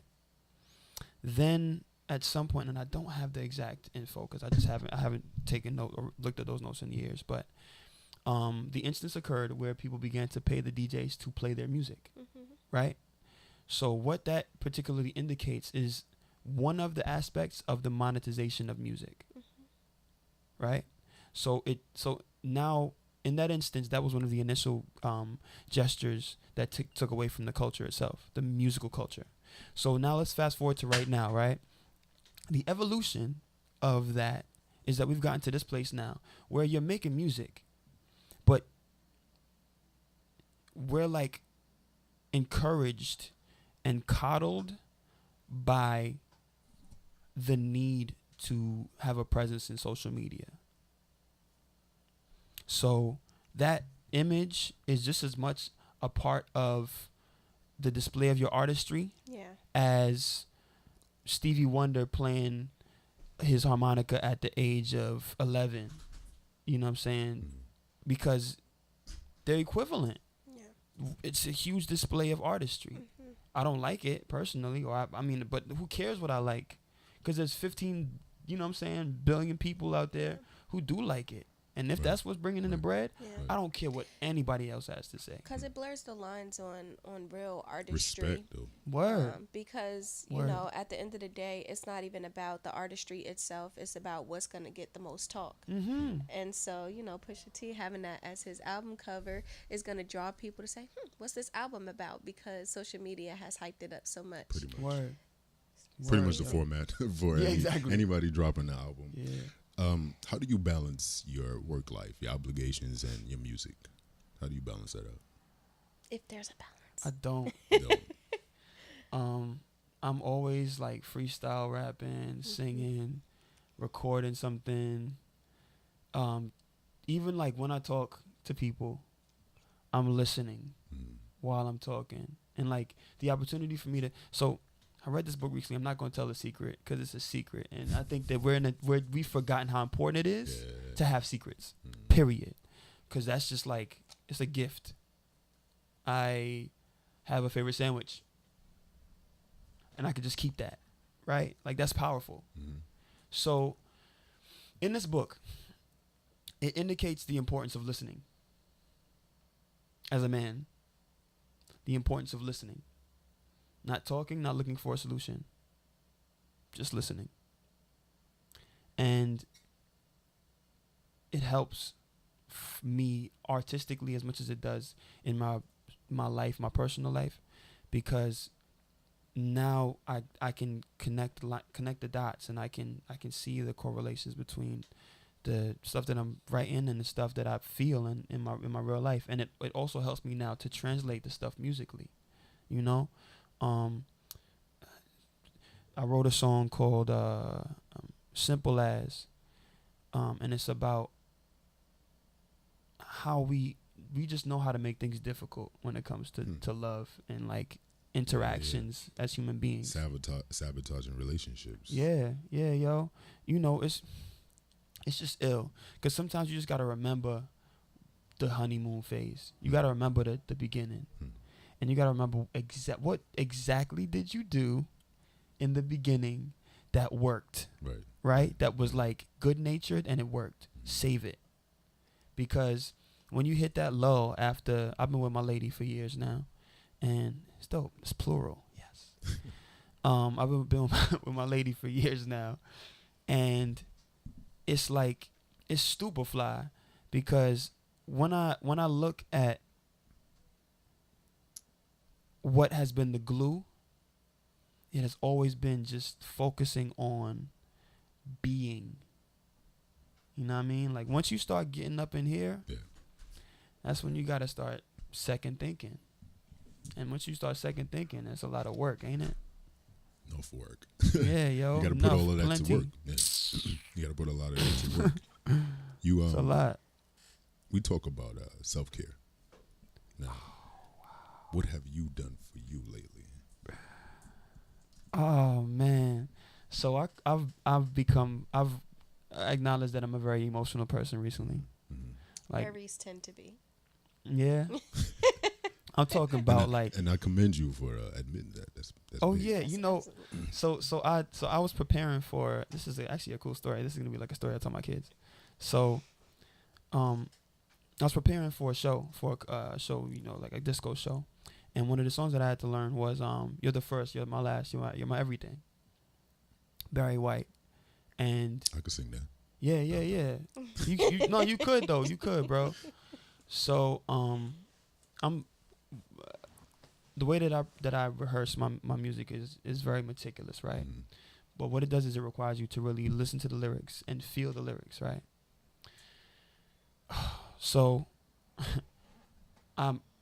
Then at some point, and I don't have the exact info because I haven't taken note or looked at those notes in years, but the instance occurred where people began to pay the DJs to play their music, right? So what that particularly indicates is one of the aspects of the monetization of music, right? So now in that instance, that was one of the initial gestures that took away from the culture itself, the musical culture. So now let's fast forward to right now, right? The evolution of that is that we've gotten to this place now where you're making music, but we're like encouraged and coddled by the need to have a presence in social media. So that image is just as much a part of the display of your artistry as Stevie Wonder playing his harmonica at the age of 11. You know what I'm saying? Because they're equivalent. It's a huge display of artistry. I don't like it personally, or I mean, but who cares what I like? Because there's 15, billion people out there who do like it. And if that's what's bringing in the bread, I don't care what anybody else has to say. Because it blurs the lines on real artistry. Respect, though. Word. Because, Word. At the end of the day, it's not even about the artistry itself. It's about what's going to get the most talk. And so, Pusha T having that as his album cover is going to draw people to say, what's this album about? Because social media has hyped it up so much. Pretty much. Word. Pretty much the format for exactly. anybody dropping the album. Yeah. How do you balance your work life, your obligations, and your music? How do you balance that out? If there's a balance. I don't. I'm always like freestyle rapping, singing, recording something. Even like when I talk to people, I'm listening while I'm talking. And like the opportunity for me to, so I read this book recently. I'm not going to tell the secret because it's a secret. And I think that we've forgotten how important it is to have secrets, period. Because that's just like, it's a gift. I have a favorite sandwich. And I could just keep that, right? Like that's powerful. So in this book, it indicates the importance of listening. As a man, the importance of listening. Not talking, not looking for a solution. just listening. And it helps me artistically as much as it does in my life, my personal life, because now I can connect the dots, and I can see the correlations between the stuff that I'm writing and the stuff that I feel in my real life. And it also helps me now to translate the stuff musically, you know. I wrote a song called Simple As, and it's about how we just know how to make things difficult when it comes to love and like interactions as human beings. Sabotaging relationships. Yeah, yo. You know, it's just ill, because sometimes you just gotta remember the honeymoon phase. You gotta remember the beginning, and you gotta remember what exactly did you do in the beginning that worked. Right. That was like good natured and it worked. Save it, because when you hit that lull after, I've been with my lady for years now, and it's dope. It's plural. Yes. I've been with my lady for years now, and it's like, it's stupid fly, because when I look at what has been the glue, it has always been just focusing on being. You know what I mean? Like, once you start getting up in here, that's when you got to start second thinking. And once you start second thinking, it's a lot of work, ain't it? Enough work. Yeah, yo. You got to put all of that to work. Yeah. You got to put a lot of that to work. It's a lot. We talk about self-care. Now, what have you done for you lately? Oh man, so I've acknowledged that I'm a very emotional person recently. Like, Aries tend to be. Yeah. I'm talking about and I commend you for admitting that. That's oh big. yeah, you know, so I was preparing for, this is actually a cool story. This is gonna be like a story I tell my kids. So, I was preparing for a show, you know, like a disco show. And one of the songs that I had to learn was "You're the First, You're My Last, You're My Everything." Barry White, and I could sing that. Yeah. You no, you could though, you could, bro. So I'm the way that I rehearse my music is very meticulous, right? But what it does is it requires you to really listen to the lyrics and feel the lyrics, right? So,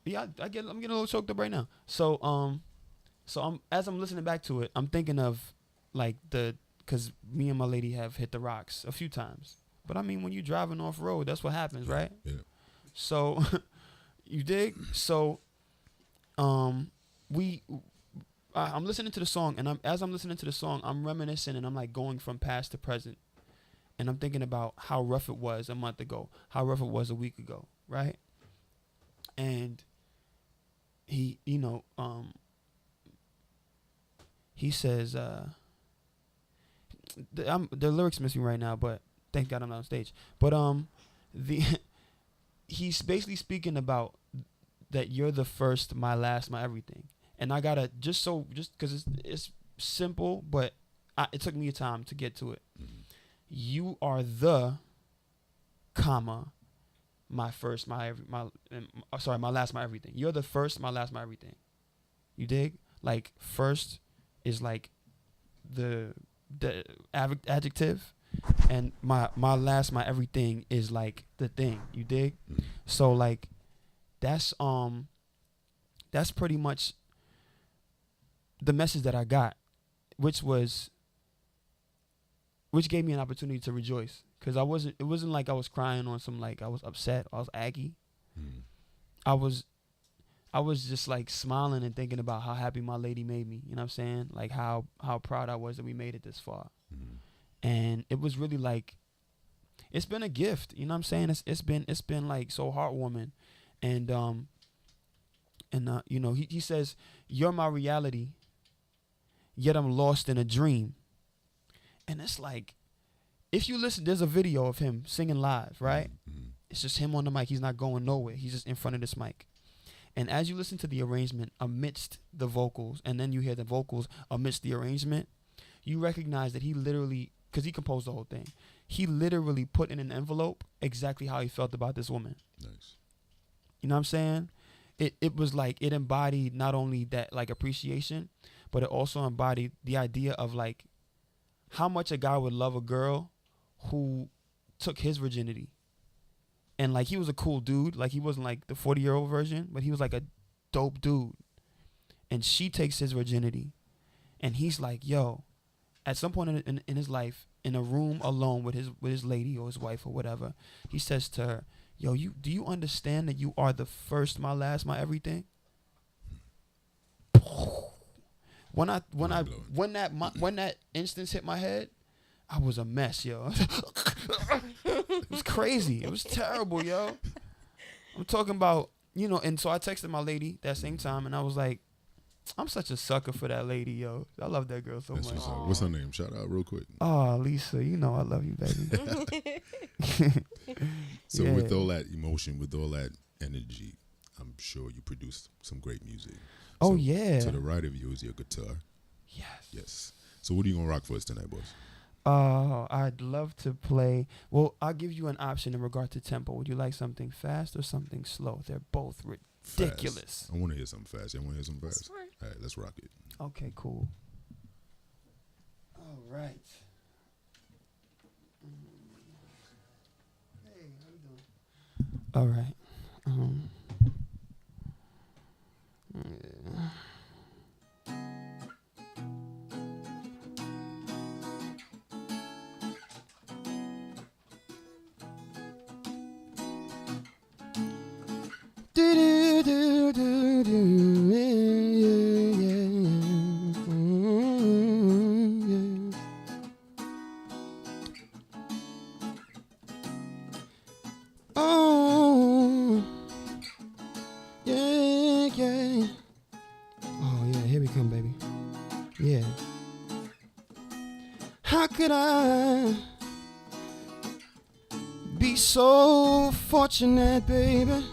yeah, I'm getting a little choked up right now. So as I'm listening back to it, I'm thinking of like because me and my lady have hit the rocks a few times. But I mean, when you're driving off road, that's what happens, right? Yeah. So, you dig? So, I'm listening to the song, and as I'm listening to the song, I'm reminiscing, and I'm like going from past to present, and I'm thinking about how rough it was a month ago, how rough it was a week ago, right? And he, you know, he says, the lyrics missing right now, but thank God I'm not on stage. But he's basically speaking about that you're the first, my last, my everything. And I gotta just because it's simple, but it took me time to get to it. You are the, comma, my first, my last, my everything. You're the first, my last, my everything. You dig? Like, first is like the adjective, and my last, my everything is like the thing. You dig? So like that's pretty much the message that I got, which gave me an opportunity to rejoice, because it wasn't like I was crying on some, like I was upset, I was aggy. I was just like smiling and thinking about how happy my lady made me, you know what I'm saying? Like how proud I was that we made it this far. And it was really like, it's been a gift, you know what I'm saying? It's been like so heartwarming. And you know, he says, you're my reality, yet I'm lost in a dream. And it's like, if you listen, there's a video of him singing live, right? It's just him on the mic. He's not going nowhere. He's just in front of this mic. And as you listen to the arrangement amidst the vocals, and then you hear the vocals amidst the arrangement, you recognize that he literally, because he composed the whole thing, he literally put in an envelope exactly how he felt about this woman. Nice. You know what I'm saying? It was like, it embodied not only that like appreciation, but it also embodied the idea of like how much a guy would love a girl who took his virginity. And like, he was a cool dude. Like, he wasn't like the 40-year-old version, but he was like a dope dude. And she takes his virginity. And he's like, yo, at some point in his life, in a room alone with his lady or his wife or whatever, he says to her, yo, do you understand that you are the first, my last, my everything? When that instance hit my head, I was a mess, yo. It was crazy. It was terrible, yo. I'm talking about, and so I texted my lady that same time, and I was like, I'm such a sucker for that lady, yo. I love that girl so much. What's her name? Shout out real quick. Oh, Lisa, I love you, baby. So with all that emotion, with all that energy, I'm sure you produced some great music. Oh, so, yeah. To the right of you is your guitar. Yes. So what are you going to rock for us tonight, boss? I'd love to play. Well, I'll give you an option in regard to tempo. Would you like something fast or something slow? They're both ridiculous. Fast. I want to hear something fast. All right, let's rock it. Okay, cool. All right. Hey, how you doing? All right. Yeah. Oh, yeah. Oh, yeah, here we come, baby. Yeah. How could I be so fortunate, baby?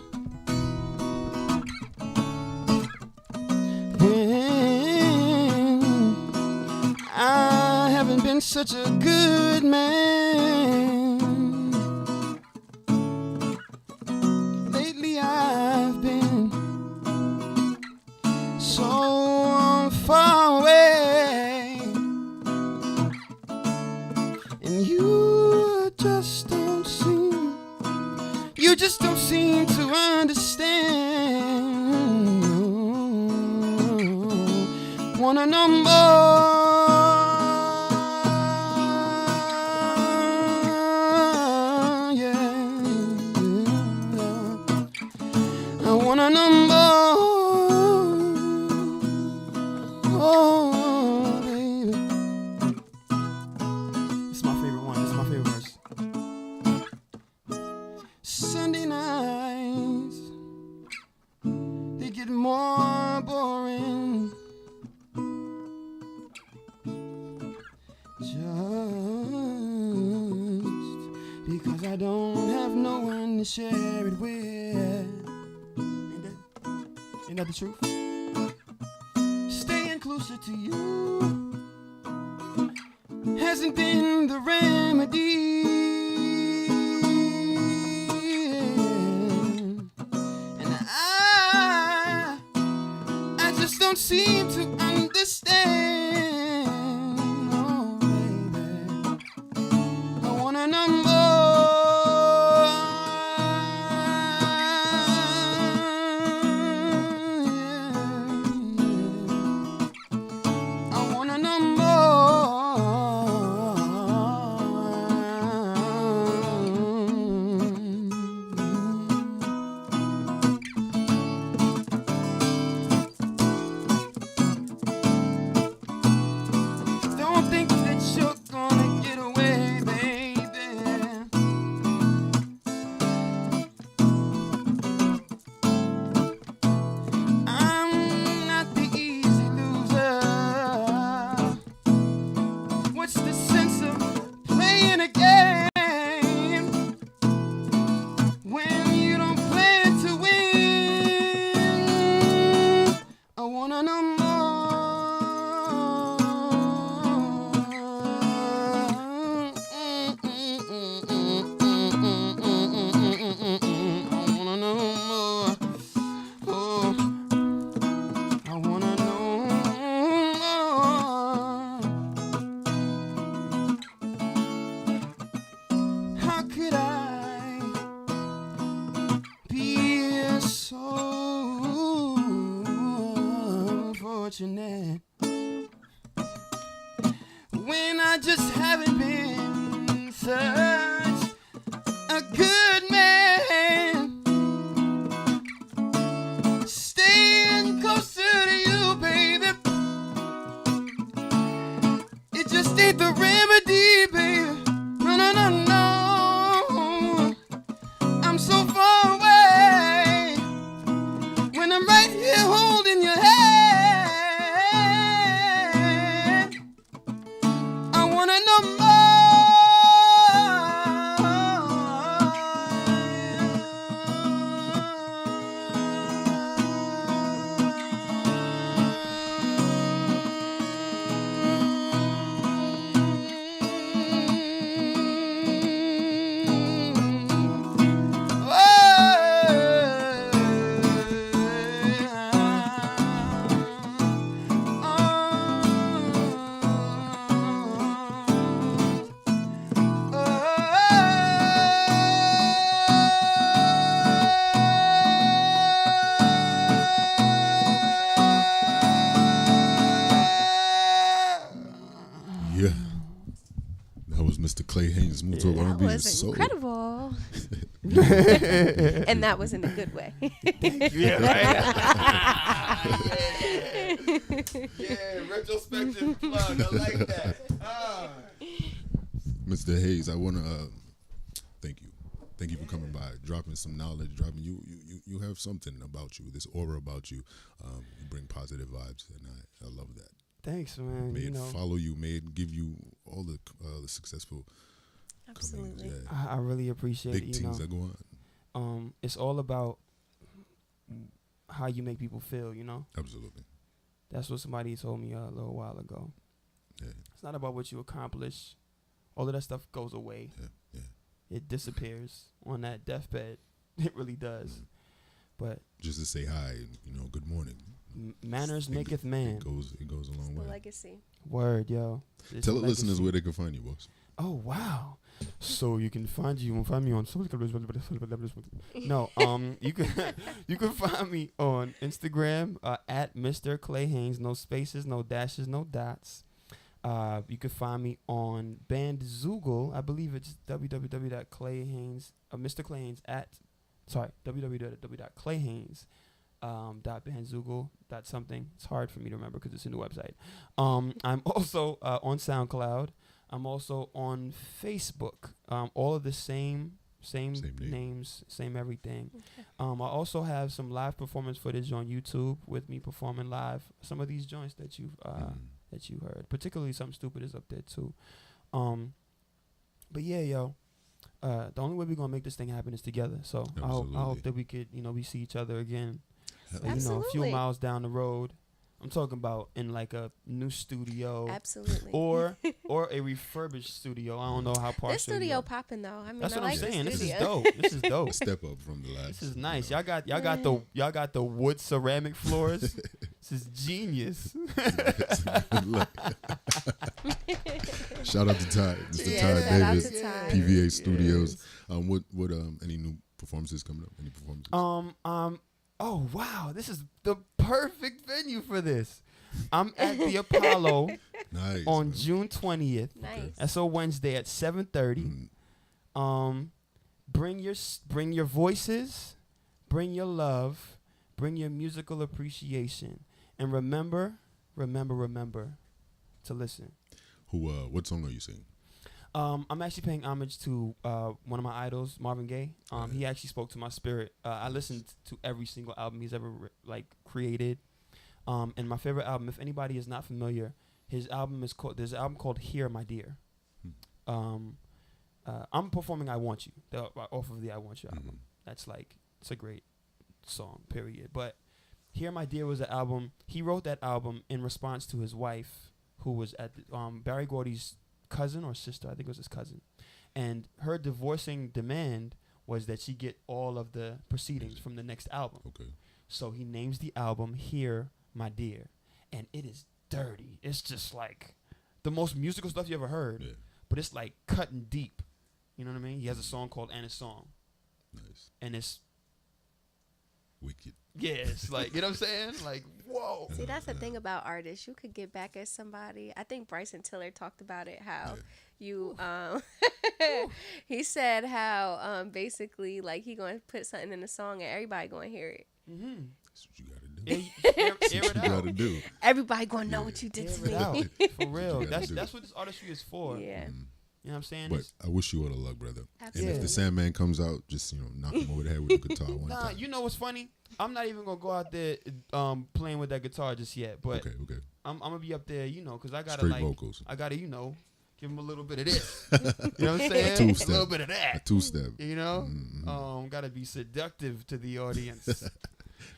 I haven't been such a good man. Lately I've been so far away, and you just don't seem to understand. Wanna know more? I wanna know more, oh baby. This is my favorite one. This is my favorite verse. Sunday nights, they get more boring. Just because I don't have no one to share it with. Ain't that the truth? Staying closer to you hasn't been the remedy. And I just don't seem to understand. Oh, baby, I wanna know more. I just haven't been such a good man. Staying closer to you, baby. It just ain't the remedy, baby. No, no, no, no. I'm so far away when I'm right here holding your hand. I wanna know Yeah. That was Mr. Clay Haynes. Smooth Talk That R&B was is soul. incredible. And that was in a good way. Yeah, right. Yeah, retrospective plug. I like that. Mr. Hayes, I want to thank you. Thank you for coming by, dropping some knowledge, dropping you have something about you, this aura about you. You bring positive vibes, and I love that. Thanks, man. May You it know, follow you. May it give you all the successful Absolutely. comings. Yeah. I really appreciate Big it. You things know, that go on. it's all about how you make people feel. You know, Absolutely. that's what somebody told me a little while ago. Yeah. It's not about what you accomplish. All of that stuff goes away. Yeah. Yeah. It disappears on that deathbed. It really does. But Just to say hi, and, good morning. manners maketh man. It goes a long The way. legacy. Word, yo. It's Tell a the listeners legacy. where they can find you, boss. Oh wow! So you can find me on. No, you can find me on Instagram at Mr. Clay Haynes. No spaces, no dashes, no dots. You can find me on Bandzoogle. I believe it's www.clayhaynes. Mr. Clay Haynes www.clayhaynes. .bandzoogle. Something. It's hard for me to remember because it's a new website. I'm also on SoundCloud. I'm also on Facebook. All of the same Name. names, same everything. I also have some live performance footage on YouTube with me performing live. Some of these joints that you've that you heard, particularly Something Stupid is up there too. But yeah, yo. The only way we're gonna make this thing happen is together. So I hope that we could, we see each other again. A few Absolutely. miles down the road. I'm talking about in like a new studio. Absolutely. Or a refurbished studio. I don't know how partial. This studio popping though. I mean, That's I what like I'm saying. The This is studio. dope. This is dope. A step up from the last. This is nice. Y'all got the wood ceramic floors. This is genius. Shout out to Ty, Mr. Yeah, Ty shout out David, to Ty. PVA Studios. What any new performances coming up? Any performances? Oh wow, this is the perfect venue for this. I'm at the Apollo Nice. on man. June 20th. Nice. That's a Wednesday at 7:30. Bring your voices, bring your love, bring your musical appreciation, and remember to listen. What song are you singing? I'm actually paying homage to one of my idols, Marvin Gaye. He actually spoke to my spirit. I listened to every single album he's ever created. And my favorite album, if anybody is not familiar, there's an album called Here, My Dear. I'm performing I Want You, off of the I Want You album. That's it's a great song, period. But Here, My Dear was an album, he wrote that album in response to his wife, who was at Barry Gordy's cousin or sister, I think it was his cousin. And her divorcing demand was that she get all of the proceedings from the next album. Okay. So he names the album Here, My Dear. And it is dirty. It's just like the most musical stuff you ever heard. Yeah. But it's like cutting deep. You know what I mean? He has a song called And a Song. Nice. And it's Wicked. Yes, like, you know what I'm saying? Like, whoa. See, that's the thing about artists. You could get back at somebody. I think Bryson Tiller talked about it, how you he said how basically like he going to put something in the song and everybody going to hear it. Mm-hmm. That's what you got to do. Air That's it what you got to out. do. Everybody going to know what you did Air to it me. out. For real. You gotta do. That's what this artistry is for. Yeah. You know what I'm saying? But It's- I wish you all the luck, brother. And Absolutely. if the Sandman comes out, just, knock him over the head with a guitar one Nah, time. you know what's funny? I'm not even gonna go out there playing with that guitar just yet. But Okay. I'm gonna be up there, because I gotta Straight vocals. I gotta, give him a little bit of this. You know what I'm saying? Two-step. A little bit of A that. two-step. Mm-hmm. Gotta be seductive to the audience.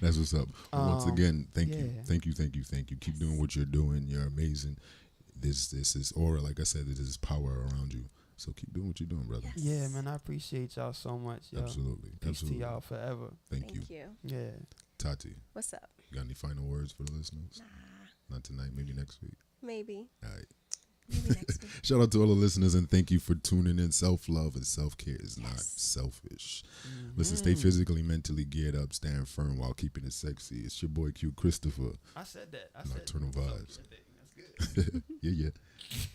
That's what's up. Once again, thank yeah. you. Thank you. Keep doing what you're doing. You're amazing. This is aura, like I said, this is power around you. So keep doing what you're doing, brother. Yeah, man, I appreciate y'all so much. Yo. Absolutely. Peace Absolutely. to y'all forever. Thank you. Yeah. Tati, What's up? you got any final words for the listeners? Nah. Not tonight, maybe next week. Maybe. All right. Maybe next week. Shout out to all the listeners and thank you for tuning in. Self-love and self-care is not selfish. Listen, stay physically, mentally geared up, stand firm while keeping it sexy. It's your boy Q Christopher. I said that. Nocturnal Vibes. That's good. Yeah.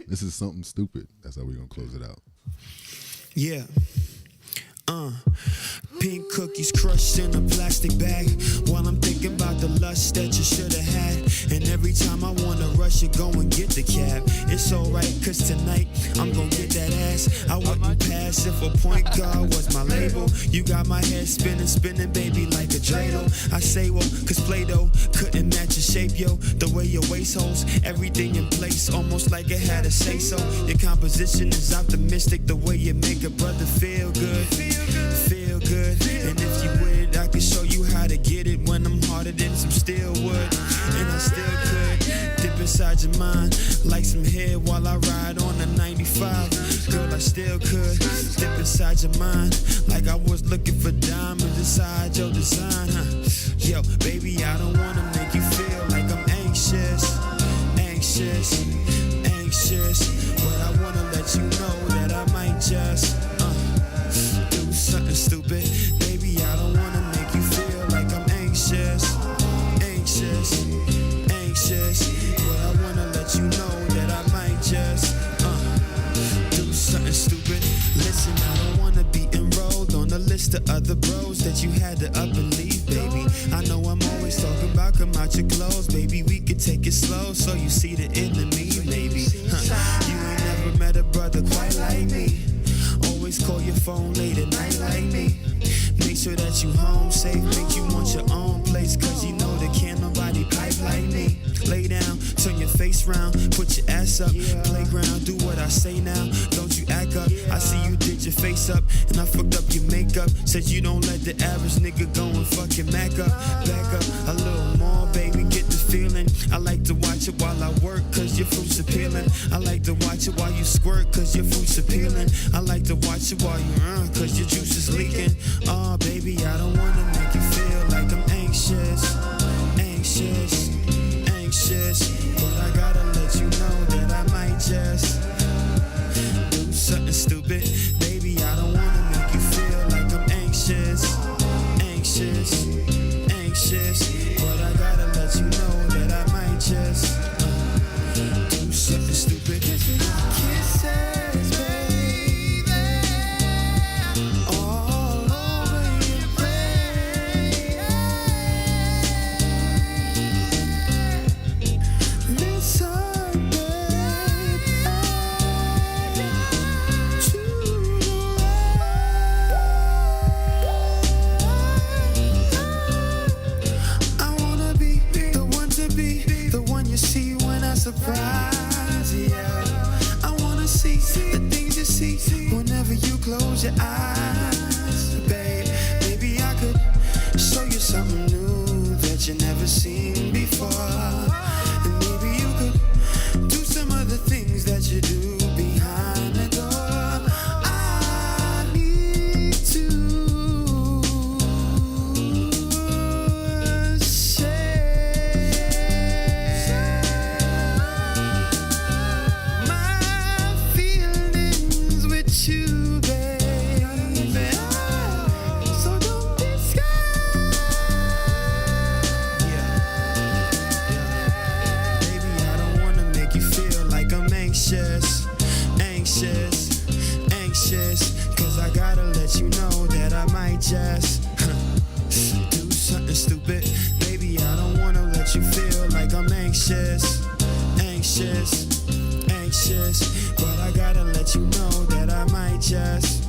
This is something stupid. That's how we're going to close it out. Yeah. Pink cookies crushed in a plastic bag while I'm thinking about the lust that you should have had. And every time I wanna rush you, go and get the cab. It's alright, cause tonight I'm gonna get that ass. I wouldn't pass if a point guard was my label. You got my head spinning, baby, like a dreidel. I say, well, cause Play-Doh couldn't match your shape, yo. The way your waist holds, everything in place, almost like it had a say-so. Your composition is optimistic, the way you make a brother feel good. Feel good. And if you would, I could show you how to get it when I'm harder than some steel wood. And I still could dip inside your mind like some hair while I ride on a 95. Girl, I still could dip inside your mind like I was looking for diamonds inside your design, huh? Yo, baby, I don't wanna make you feel like I'm anxious, but I wanna let you know that I might just do something stupid. Baby, I don't wanna make you feel like I'm anxious, but I wanna let you know that I might just do something stupid. Listen, I don't wanna be enrolled on a list of other bros that you had to up and leave, baby. I know I'm always talking about come out your clothes, baby. We could take it slow so you see the end of me, maybe. You ain't never met a brother quite like me. Always call your phone late at night like me. Make sure that you home safe, make you want your own place, cause you know there can't nobody pipe like me. Lay down, turn your face round, put your ass up, playground, do what I say now, don't you act up. I see you did your face up, and I fucked up your makeup. Said you don't let the average nigga go and fucking back up a little more, baby, get the feeling. I like to watch it while I work, cause your fruit's appealing. I like to watch it while you squirt, cause your fruit's appealing. I like to watch it while you run, cause your juice is leaking. Oh, baby, I don't wanna make you feel like I'm anxious, but I gotta let you know that I might just do something stupid. Baby, I don't wanna make you feel like I'm anxious, but I gotta let you know that I might just do something stupid. Kisses, baby, all over your face. Listen, baby, to I wanna be the one you see when I surprise you. I wanna see the things you see whenever you close your eyes, babe. Maybe I could show you something new that you never seen before. And maybe you could do some of the things that you do behind the door. I need to my feelings with you, baby. So don't be scared. anxious, anxious, cause I gotta let you know that I might just do something stupid. Baby, I don't wanna let you feel like I'm anxious, anxious, anxious, but I gotta let you know that I might just